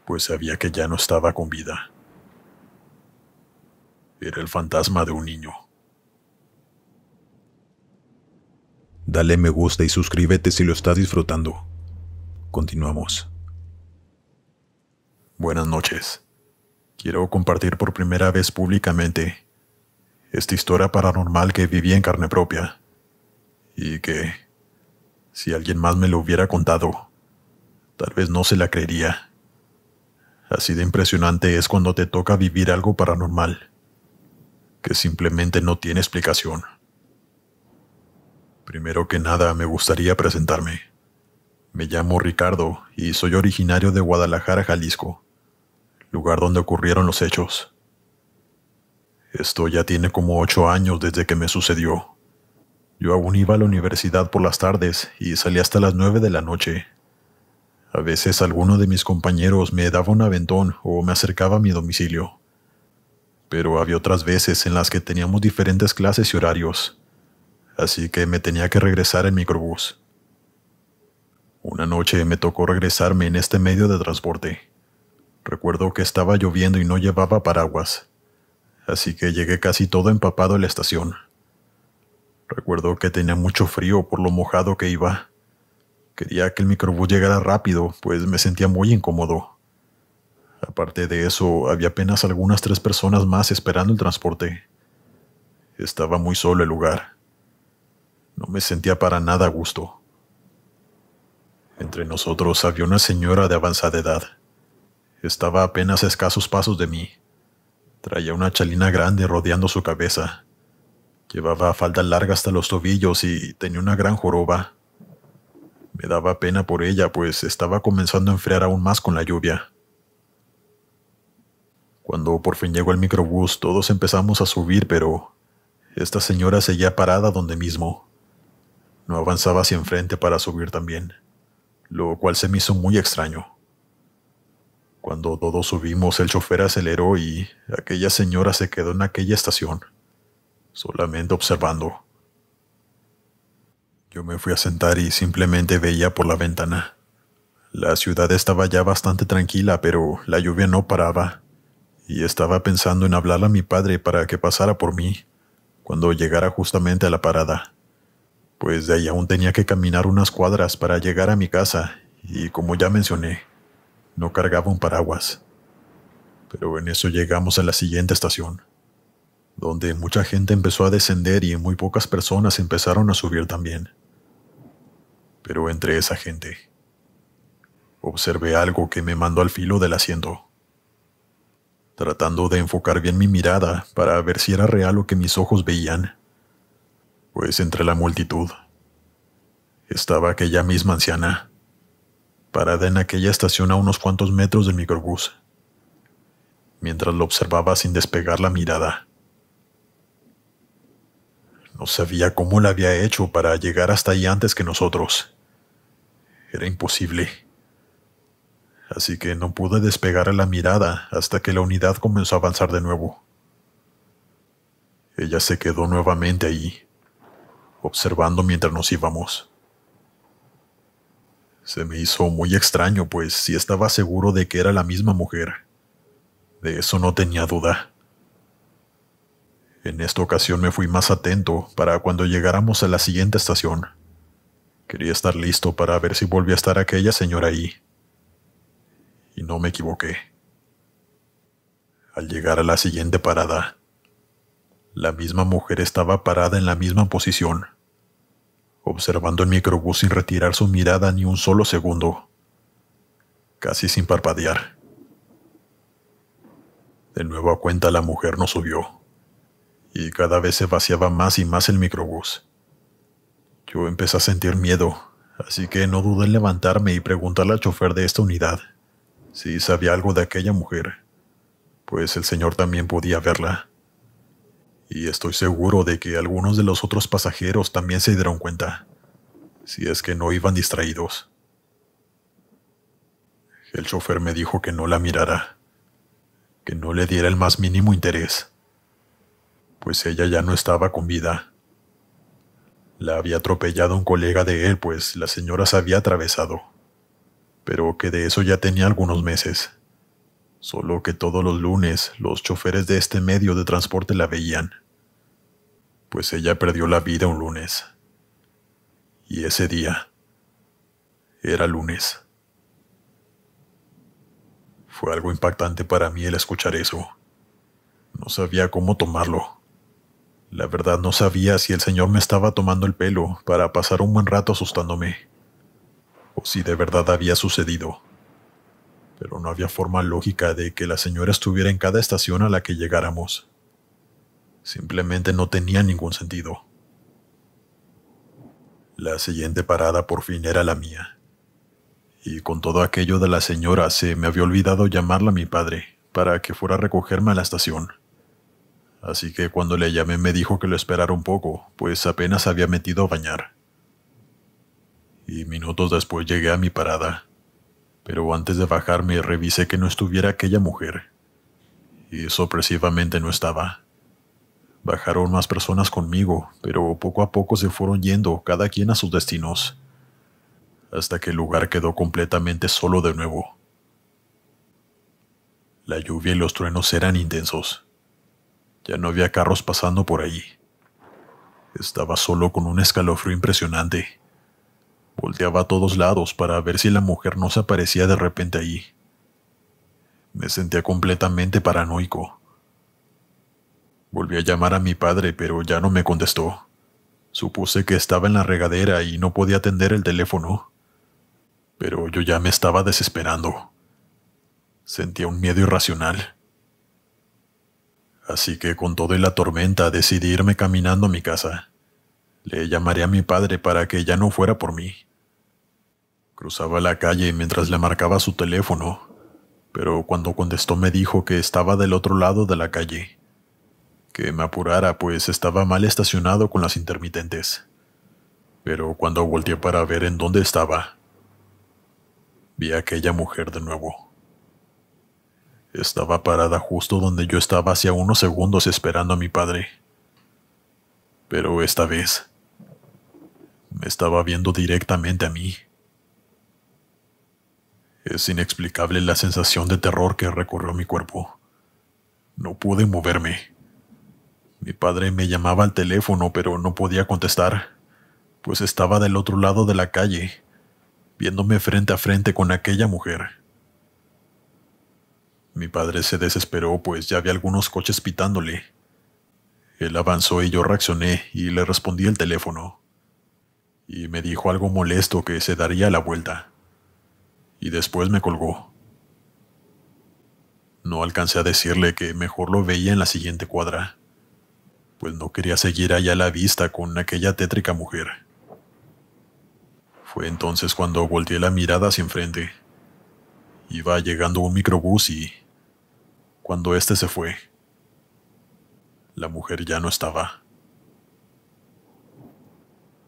pues sabía que ya no estaba con vida. Era el fantasma de un niño. Dale me gusta y suscríbete si lo estás disfrutando. Continuamos. Buenas noches. Quiero compartir por primera vez públicamente esta historia paranormal que viví en carne propia y que, si alguien más me lo hubiera contado, tal vez no se la creería. Así de impresionante es cuando te toca vivir algo paranormal, que simplemente no tiene explicación. Primero que nada, me gustaría presentarme. Me llamo Ricardo y soy originario de Guadalajara, Jalisco, lugar donde ocurrieron los hechos. Esto ya tiene como 8 años desde que me sucedió. Yo aún iba a la universidad por las tardes y salía hasta las 9 de la noche. A veces alguno de mis compañeros me daba un aventón o me acercaba a mi domicilio. Pero había otras veces en las que teníamos diferentes clases y horarios, así que me tenía que regresar en microbús. Una noche me tocó regresarme en este medio de transporte. Recuerdo que estaba lloviendo y no llevaba paraguas, así que llegué casi todo empapado a la estación. Recuerdo que tenía mucho frío por lo mojado que iba. Quería que el microbús llegara rápido, pues me sentía muy incómodo. Aparte de eso, había apenas algunas 3 personas más esperando el transporte. Estaba muy solo el lugar. No me sentía para nada a gusto. Entre nosotros había una señora de avanzada edad. Estaba a apenas a escasos pasos de mí. Traía una chalina grande rodeando su cabeza. Llevaba falda larga hasta los tobillos y tenía una gran joroba. Me daba pena por ella, pues estaba comenzando a enfriar aún más con la lluvia. Cuando por fin llegó el microbús, todos empezamos a subir, pero esta señora seguía parada donde mismo. No avanzaba hacia enfrente para subir también, lo cual se me hizo muy extraño. Cuando todos subimos, el chofer aceleró y aquella señora se quedó en aquella estación, solamente observando. Yo me fui a sentar y simplemente veía por la ventana. La ciudad estaba ya bastante tranquila, pero la lluvia no paraba, y estaba pensando en hablarle a mi padre para que pasara por mí cuando llegara justamente a la parada, pues de ahí aún tenía que caminar unas cuadras para llegar a mi casa, y como ya mencioné, no cargaba un paraguas. Pero en eso llegamos a la siguiente estación, donde mucha gente empezó a descender y muy pocas personas empezaron a subir también. Pero entre esa gente, observé algo que me mandó al filo del asiento, tratando de enfocar bien mi mirada para ver si era real lo que mis ojos veían. Pues entre la multitud estaba aquella misma anciana, parada en aquella estación a unos cuantos metros del microbús, mientras lo observaba sin despegar la mirada. No sabía cómo la había hecho para llegar hasta ahí antes que nosotros. Era imposible. Así que no pude despegar la mirada hasta que la unidad comenzó a avanzar de nuevo. Ella se quedó nuevamente ahí, observando mientras nos íbamos. Se me hizo muy extraño, pues sí estaba seguro de que era la misma mujer. De eso no tenía duda. En esta ocasión me fui más atento para cuando llegáramos a la siguiente estación. Quería estar listo para ver si volvía a estar aquella señora ahí. Y no me equivoqué. Al llegar a la siguiente parada, la misma mujer estaba parada en la misma posición, observando el microbús sin retirar su mirada ni un solo segundo, casi sin parpadear. De nueva cuenta la mujer no subió, y cada vez se vaciaba más y más el microbús. Yo empecé a sentir miedo, así que no dudé en levantarme y preguntarle al chofer de esta unidad si sabía algo de aquella mujer, pues el señor también podía verla. Y estoy seguro de que algunos de los otros pasajeros también se dieron cuenta, si es que no iban distraídos. El chofer me dijo que no la mirara, que no le diera el más mínimo interés, pues ella ya no estaba con vida. La había atropellado un colega de él, pues la señora se había atravesado, pero que de eso ya tenía algunos meses. Solo que todos los lunes los choferes de este medio de transporte la veían, pues ella perdió la vida un lunes. Y ese día era lunes. Fue algo impactante para mí el escuchar eso. No sabía cómo tomarlo. La verdad no sabía si el señor me estaba tomando el pelo para pasar un buen rato asustándome, o si de verdad había sucedido. Pero no había forma lógica de que la señora estuviera en cada estación a la que llegáramos. Simplemente no tenía ningún sentido. La siguiente parada por fin era la mía. Y con todo aquello de la señora se me había olvidado llamarla a mi padre para que fuera a recogerme a la estación. Así que cuando le llamé me dijo que lo esperara un poco, pues apenas se había metido a bañar. Y minutos después llegué a mi parada, pero antes de bajarme revisé que no estuviera aquella mujer. Y sorpresivamente no estaba. Bajaron más personas conmigo, pero poco a poco se fueron yendo, cada quien a sus destinos, hasta que el lugar quedó completamente solo de nuevo. La lluvia y los truenos eran intensos. Ya no había carros pasando por ahí. Estaba solo con un escalofrío impresionante. Volteaba a todos lados para ver si la mujer no se aparecía de repente ahí. Me sentía completamente paranoico. Volví a llamar a mi padre, pero ya no me contestó. Supuse que estaba en la regadera y no podía atender el teléfono. Pero yo ya me estaba desesperando. Sentía un miedo irracional. Así que con todo y la tormenta decidí irme caminando a mi casa. Le llamaré a mi padre para que ya no fuera por mí. Cruzaba la calle mientras le marcaba su teléfono, pero cuando contestó me dijo que estaba del otro lado de la calle. Que me apurara, pues estaba mal estacionado con las intermitentes. Pero cuando volteé para ver en dónde estaba, vi a aquella mujer de nuevo. Estaba parada justo donde yo estaba hacía unos segundos esperando a mi padre. Pero esta vez me estaba viendo directamente a mí. Es inexplicable la sensación de terror que recorrió mi cuerpo. No pude moverme. Mi padre me llamaba al teléfono, pero no podía contestar, pues estaba del otro lado de la calle, viéndome frente a frente con aquella mujer. Mi padre se desesperó, pues ya había algunos coches pitándole. Él avanzó y yo reaccioné y le respondí el teléfono. Y me dijo algo molesto que se daría la vuelta. Y después me colgó. No alcancé a decirle que mejor lo veía en la siguiente cuadra, pues no quería seguir allá a la vista con aquella tétrica mujer. Fue entonces cuando volteé la mirada hacia enfrente. Iba llegando un microbús y, cuando este se fue, la mujer ya no estaba.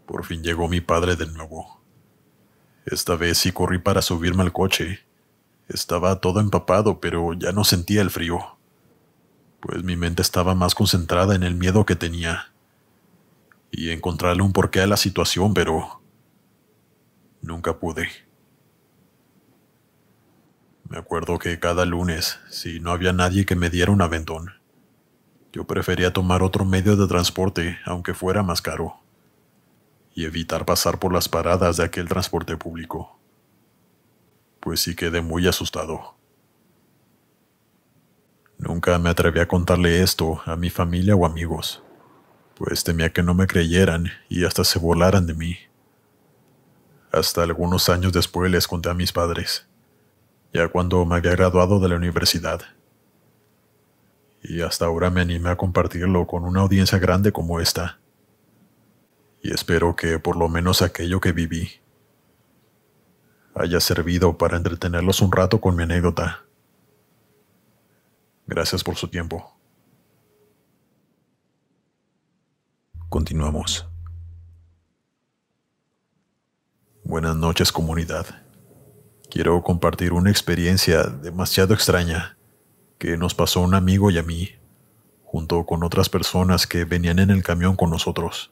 Por fin llegó mi padre de nuevo. Esta vez sí corrí para subirme al coche. Estaba todo empapado, pero ya no sentía el frío, pues mi mente estaba más concentrada en el miedo que tenía y encontrarle un porqué a la situación, pero nunca pude. Me acuerdo que cada lunes, si no había nadie que me diera un aventón, yo prefería tomar otro medio de transporte, aunque fuera más caro, y evitar pasar por las paradas de aquel transporte público, pues sí quedé muy asustado. Nunca me atreví a contarle esto a mi familia o amigos, pues temía que no me creyeran y hasta se burlaran de mí. Hasta algunos años después les conté a mis padres, ya cuando me había graduado de la universidad. Y hasta ahora me animé a compartirlo con una audiencia grande como esta. Y espero que por lo menos aquello que viví haya servido para entretenerlos un rato con mi anécdota. Gracias por su tiempo. Continuamos. Buenas noches, comunidad. Quiero compartir una experiencia demasiado extraña que nos pasó a un amigo y a mí, junto con otras personas que venían en el camión con nosotros.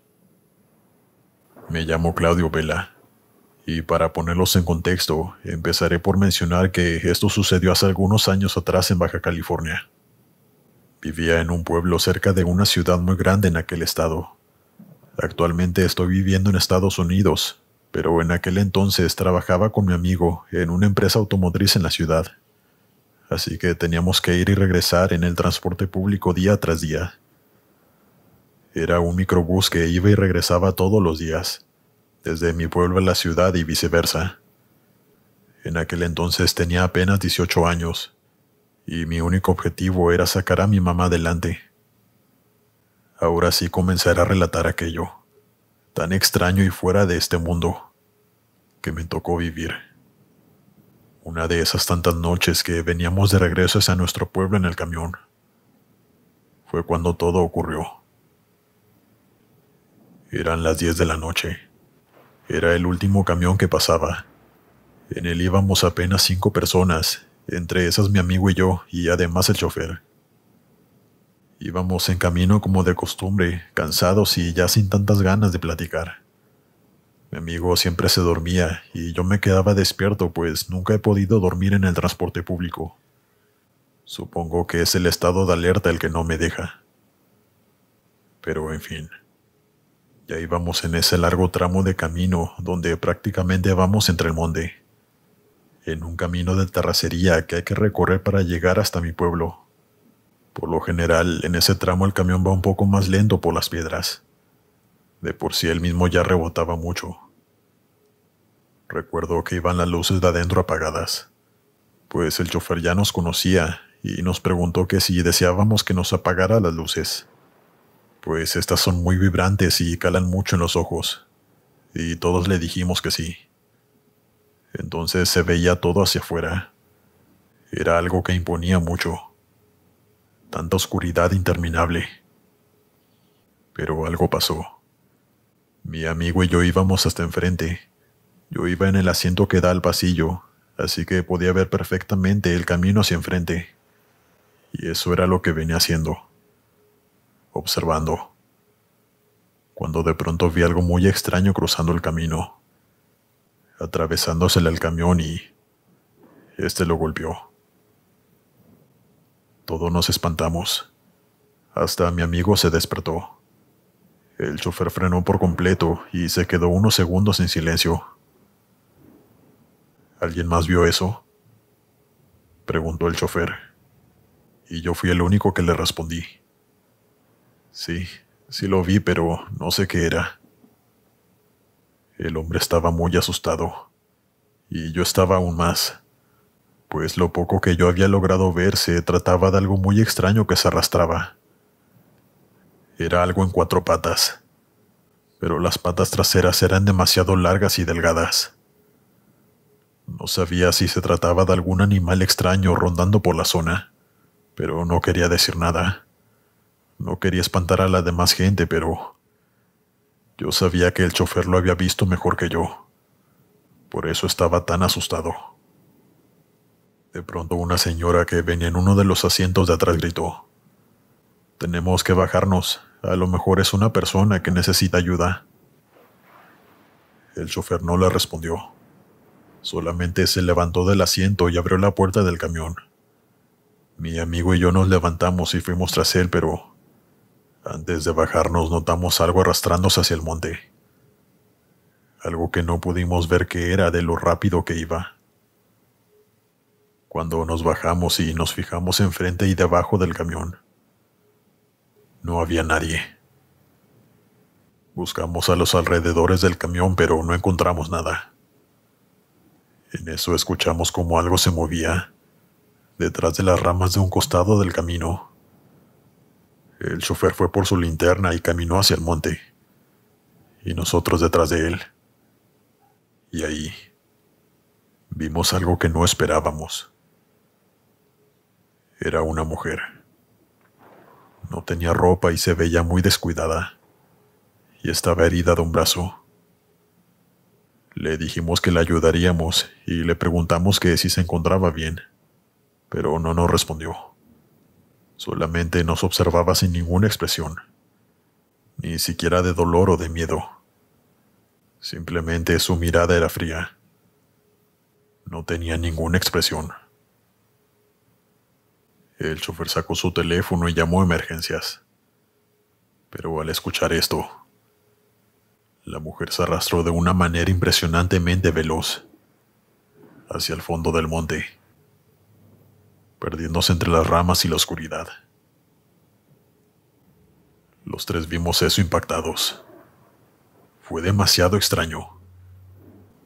Me llamo Claudio Vela, y para ponerlos en contexto, empezaré por mencionar que esto sucedió hace algunos años atrás en Baja California. Vivía en un pueblo cerca de una ciudad muy grande en aquel estado. Actualmente estoy viviendo en Estados Unidos, pero en aquel entonces trabajaba con mi amigo en una empresa automotriz en la ciudad. Así que teníamos que ir y regresar en el transporte público día tras día. Era un microbús que iba y regresaba todos los días, desde mi pueblo a la ciudad y viceversa. En aquel entonces tenía apenas 18 años, y mi único objetivo era sacar a mi mamá adelante. Ahora sí comenzaré a relatar aquello, tan extraño y fuera de este mundo, que me tocó vivir. Una de esas tantas noches que veníamos de regreso hacia nuestro pueblo en el camión. Fue cuando todo ocurrió. Eran las 10 de la noche. Era el último camión que pasaba. En él íbamos apenas 5 personas, entre esas mi amigo y yo, y además el chofer. Íbamos en camino como de costumbre, cansados y ya sin tantas ganas de platicar. Mi amigo siempre se dormía y yo me quedaba despierto, pues nunca he podido dormir en el transporte público. Supongo que es el estado de alerta el que no me deja. Pero en fin, ya íbamos en ese largo tramo de camino donde prácticamente vamos entre el monte, en un camino de terracería que hay que recorrer para llegar hasta mi pueblo. Por lo general, en ese tramo el camión va un poco más lento por las piedras. De por sí él mismo ya rebotaba mucho. Recuerdo que iban las luces de adentro apagadas, pues el chofer ya nos conocía y nos preguntó que si deseábamos que nos apagara las luces, pues estas son muy vibrantes y calan mucho en los ojos, y todos le dijimos que sí. Entonces se veía todo hacia afuera. Era algo que imponía mucho. Tanta oscuridad interminable. Pero algo pasó. Mi amigo y yo íbamos hasta enfrente. Yo iba en el asiento que da al pasillo, así que podía ver perfectamente el camino hacia enfrente. Y eso era lo que venía haciendo. Observando. Cuando de pronto vi algo muy extraño cruzando el camino, atravesándosele al camión y este lo golpeó. Todos nos espantamos. Hasta mi amigo se despertó. El chofer frenó por completo y se quedó unos segundos en silencio. ¿Alguien más vio eso?, preguntó el chofer, y yo fui el único que le respondí. Sí lo vi, pero no sé qué era. El hombre estaba muy asustado, y yo estaba aún más, pues lo poco que yo había logrado ver se trataba de algo muy extraño que se arrastraba. Era algo en 4 patas, pero las patas traseras eran demasiado largas y delgadas. No sabía si se trataba de algún animal extraño rondando por la zona, pero no quería decir nada. No quería espantar a la demás gente, pero yo sabía que el chofer lo había visto mejor que yo. Por eso estaba tan asustado. De pronto una señora que venía en uno de los asientos de atrás gritó: «Tenemos que bajarnos, a lo mejor es una persona que necesita ayuda». El chofer no le respondió. Solamente se levantó del asiento y abrió la puerta del camión. Mi amigo y yo nos levantamos y fuimos tras él, pero antes de bajarnos notamos algo arrastrándose hacia el monte. Algo que no pudimos ver qué era de lo rápido que iba. Cuando nos bajamos y nos fijamos enfrente y debajo del camión, no había nadie. Buscamos a los alrededores del camión, pero no encontramos nada. En eso escuchamos como algo se movía detrás de las ramas de un costado del camino. El chofer fue por su linterna y caminó hacia el monte, y nosotros detrás de él. Y ahí vimos algo que no esperábamos. Era una mujer. No tenía ropa y se veía muy descuidada, y estaba herida de un brazo. Le dijimos que le ayudaríamos y le preguntamos que si se encontraba bien, pero no nos respondió. Solamente nos observaba sin ninguna expresión, ni siquiera de dolor o de miedo. Simplemente su mirada era fría. No tenía ninguna expresión. El chofer sacó su teléfono y llamó a emergencias. Pero al escuchar esto, la mujer se arrastró de una manera impresionantemente veloz hacia el fondo del monte, perdiéndose entre las ramas y la oscuridad. Los tres vimos eso impactados. Fue demasiado extraño.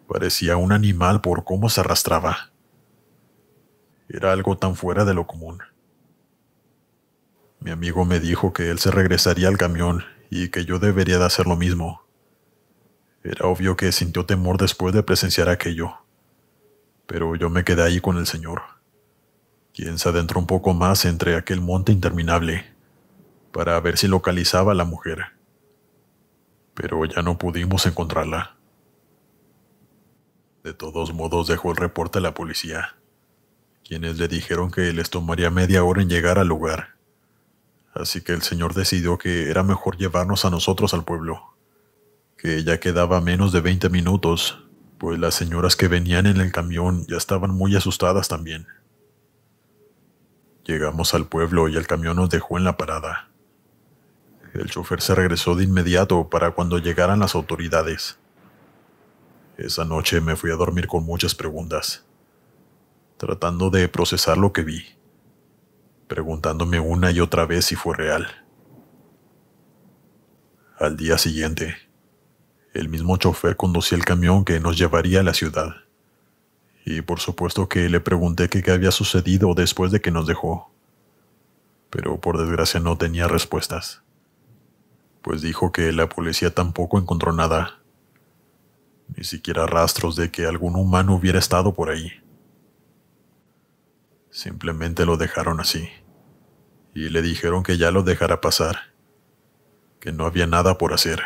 Parecía un animal por cómo se arrastraba. Era algo tan fuera de lo común. Mi amigo me dijo que él se regresaría al camión y que yo debería de hacer lo mismo. Era obvio que sintió temor después de presenciar aquello, pero yo me quedé ahí con el señor, quien se adentró un poco más entre aquel monte interminable para ver si localizaba a la mujer. Pero ya no pudimos encontrarla. De todos modos dejó el reporte a la policía, quienes le dijeron que les tomaría media hora en llegar al lugar. Así que el señor decidió que era mejor llevarnos a nosotros al pueblo, que ya quedaba menos de 20 minutos, pues las señoras que venían en el camión ya estaban muy asustadas también. Llegamos al pueblo y el camión nos dejó en la parada. El chofer se regresó de inmediato para cuando llegaran las autoridades. Esa noche me fui a dormir con muchas preguntas, tratando de procesar lo que vi, preguntándome una y otra vez si fue real. Al día siguiente, el mismo chofer conducía el camión que nos llevaría a la ciudad, y por supuesto que le pregunté qué había sucedido después de que nos dejó, pero por desgracia no tenía respuestas, pues dijo que la policía tampoco encontró nada, ni siquiera rastros de que algún humano hubiera estado por ahí. Simplemente lo dejaron así, y le dijeron que ya lo dejara pasar, que no había nada por hacer.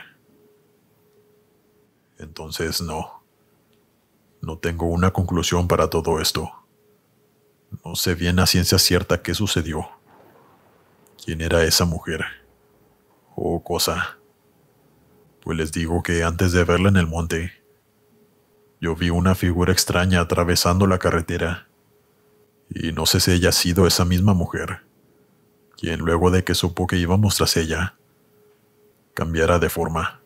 Entonces no tengo una conclusión para todo esto. No sé bien a ciencia cierta qué sucedió, quién era esa mujer, o cosa. Pues les digo que antes de verla en el monte, yo vi una figura extraña atravesando la carretera, y no sé si haya sido esa misma mujer, quien luego de que supo que íbamos tras ella, cambiara de forma.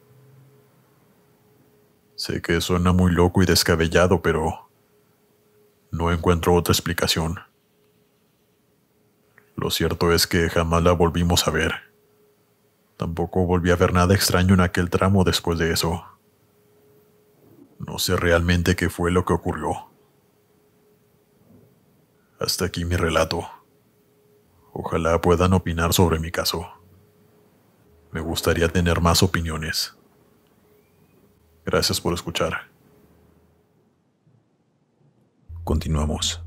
Sé que suena muy loco y descabellado, pero no encuentro otra explicación. Lo cierto es que jamás la volvimos a ver. Tampoco volví a ver nada extraño en aquel tramo después de eso. No sé realmente qué fue lo que ocurrió. Hasta aquí mi relato. Ojalá puedan opinar sobre mi caso. Me gustaría tener más opiniones. Gracias por escuchar. Continuamos.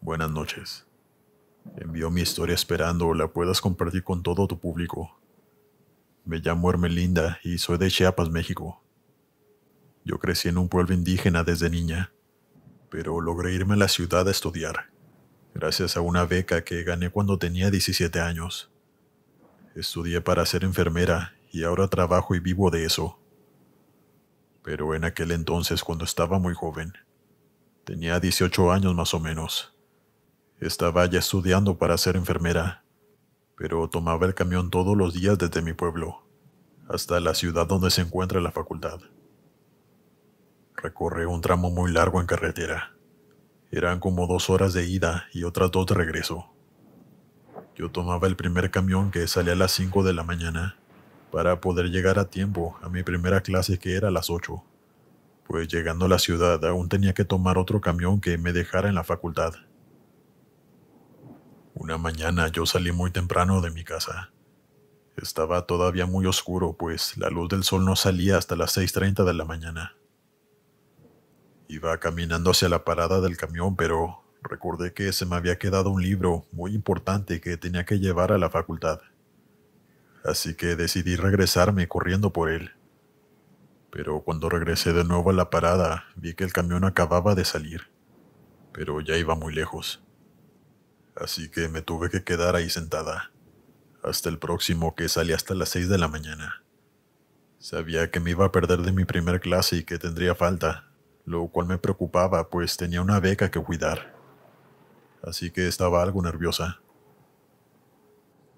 Buenas noches. Envío mi historia esperando la puedas compartir con todo tu público. Me llamo Hermelinda y soy de Chiapas, México. Yo crecí en un pueblo indígena desde niña, pero logré irme a la ciudad a estudiar, gracias a una beca que gané cuando tenía 17 años. Estudié para ser enfermera y ahora trabajo y vivo de eso. Pero en aquel entonces, cuando estaba muy joven, tenía 18 años más o menos, estaba ya estudiando para ser enfermera, pero tomaba el camión todos los días desde mi pueblo hasta la ciudad donde se encuentra la facultad. Recorrí un tramo muy largo en carretera. Eran como 2 horas de ida y otras 2 de regreso. Yo tomaba el primer camión que salía a las 5 de la mañana para poder llegar a tiempo a mi primera clase, que era a las 8, pues llegando a la ciudad aún tenía que tomar otro camión que me dejara en la facultad. Una mañana yo salí muy temprano de mi casa. Estaba todavía muy oscuro, pues la luz del sol no salía hasta las 6:30 de la mañana. Iba caminando hacia la parada del camión, pero recordé que se me había quedado un libro muy importante que tenía que llevar a la facultad. Así que decidí regresarme corriendo por él. Pero cuando regresé de nuevo a la parada, vi que el camión acababa de salir, pero ya iba muy lejos. Así que me tuve que quedar ahí sentada, hasta el próximo, que salía hasta las 6 de la mañana. Sabía que me iba a perder de mi primer clase y que tendría falta, lo cual me preocupaba, pues tenía una beca que cuidar. Así que estaba algo nerviosa.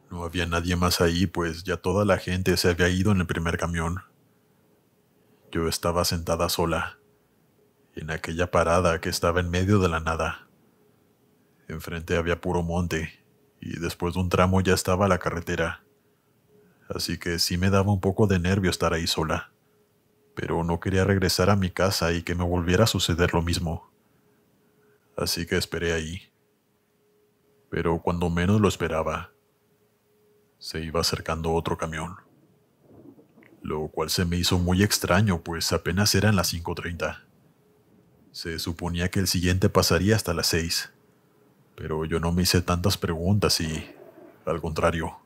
No había nadie más ahí, pues ya toda la gente se había ido en el primer camión. Yo estaba sentada sola, en aquella parada que estaba en medio de la nada. Enfrente había puro monte, y después de un tramo ya estaba la carretera. Así que sí me daba un poco de nervio estar ahí sola, pero no quería regresar a mi casa y que me volviera a suceder lo mismo. Así que esperé ahí. Pero cuando menos lo esperaba, se iba acercando otro camión, lo cual se me hizo muy extraño, pues apenas eran las 5:30. Se suponía que el siguiente pasaría hasta las 6, pero yo no me hice tantas preguntas y, al contrario,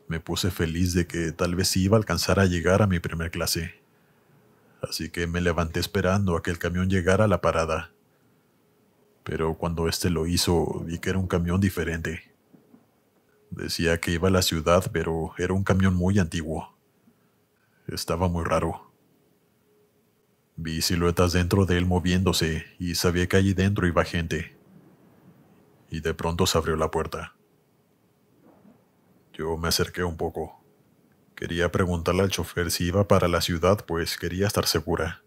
me puse feliz de que tal vez sí iba a alcanzar a llegar a mi primer clase. Así que me levanté esperando a que el camión llegara a la parada. Pero cuando este lo hizo, vi que era un camión diferente. Decía que iba a la ciudad, pero era un camión muy antiguo. Estaba muy raro. Vi siluetas dentro de él moviéndose y sabía que allí dentro iba gente. Y de pronto se abrió la puerta. Yo me acerqué un poco. Quería preguntarle al chofer si iba para la ciudad, pues quería estar segura.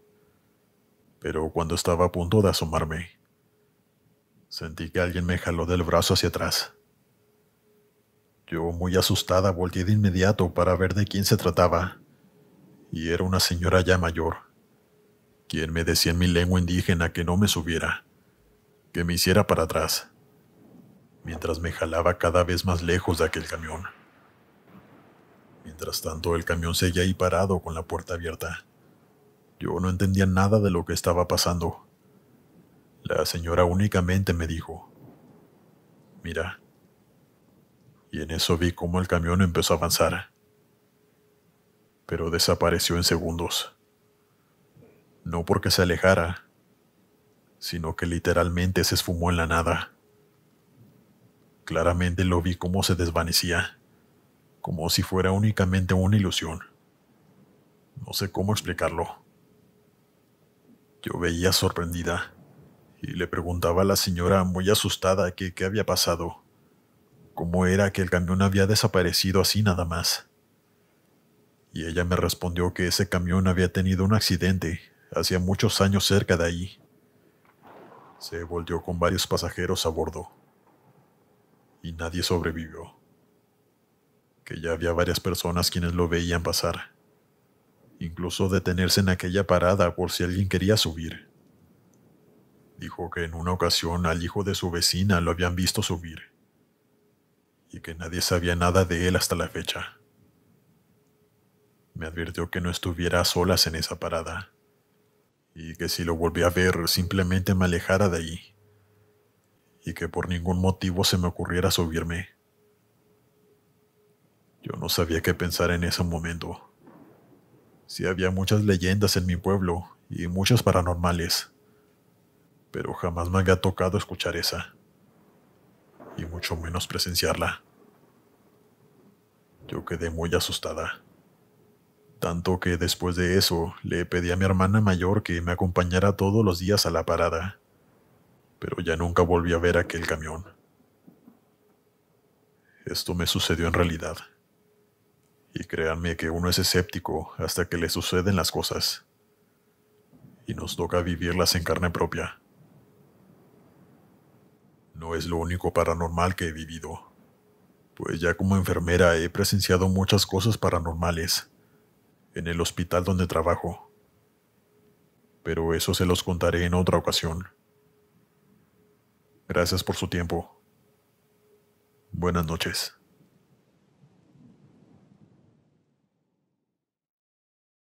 Pero cuando estaba a punto de asomarme, sentí que alguien me jaló del brazo hacia atrás. Yo, muy asustada, volteé de inmediato para ver de quién se trataba, y era una señora ya mayor, quien me decía en mi lengua indígena que no me subiera, que me hiciera para atrás, mientras me jalaba cada vez más lejos de aquel camión. Mientras tanto, el camión seguía ahí parado con la puerta abierta. Yo no entendía nada de lo que estaba pasando. La señora únicamente me dijo: «Mira». Y en eso vi cómo el camión empezó a avanzar, pero desapareció en segundos. No porque se alejara, sino que literalmente se esfumó en la nada. Claramente lo vi cómo se desvanecía, como si fuera únicamente una ilusión. No sé cómo explicarlo. Yo veía sorprendida y le preguntaba a la señora muy asustada que qué había pasado, cómo era que el camión había desaparecido así nada más. Y ella me respondió que ese camión había tenido un accidente hacía muchos años cerca de ahí. Se volvió con varios pasajeros a bordo y nadie sobrevivió. Que ya había varias personas quienes lo veían pasar, incluso detenerse en aquella parada por si alguien quería subir. Dijo que en una ocasión al hijo de su vecina lo habían visto subir y que nadie sabía nada de él hasta la fecha. Me advirtió que no estuviera a solas en esa parada y que si lo volvía a ver simplemente me alejara de ahí y que por ningún motivo se me ocurriera subirme. Yo no sabía qué pensar en ese momento. Sí había muchas leyendas en mi pueblo y muchas paranormales, pero jamás me había tocado escuchar esa, y mucho menos presenciarla. Yo quedé muy asustada, tanto que después de eso le pedí a mi hermana mayor que me acompañara todos los días a la parada, pero ya nunca volví a ver aquel camión. Esto me sucedió en realidad. Y créanme que uno es escéptico hasta que le suceden las cosas. Y nos toca vivirlas en carne propia. No es lo único paranormal que he vivido, pues ya como enfermera he presenciado muchas cosas paranormales en el hospital donde trabajo. Pero eso se los contaré en otra ocasión. Gracias por su tiempo. Buenas noches.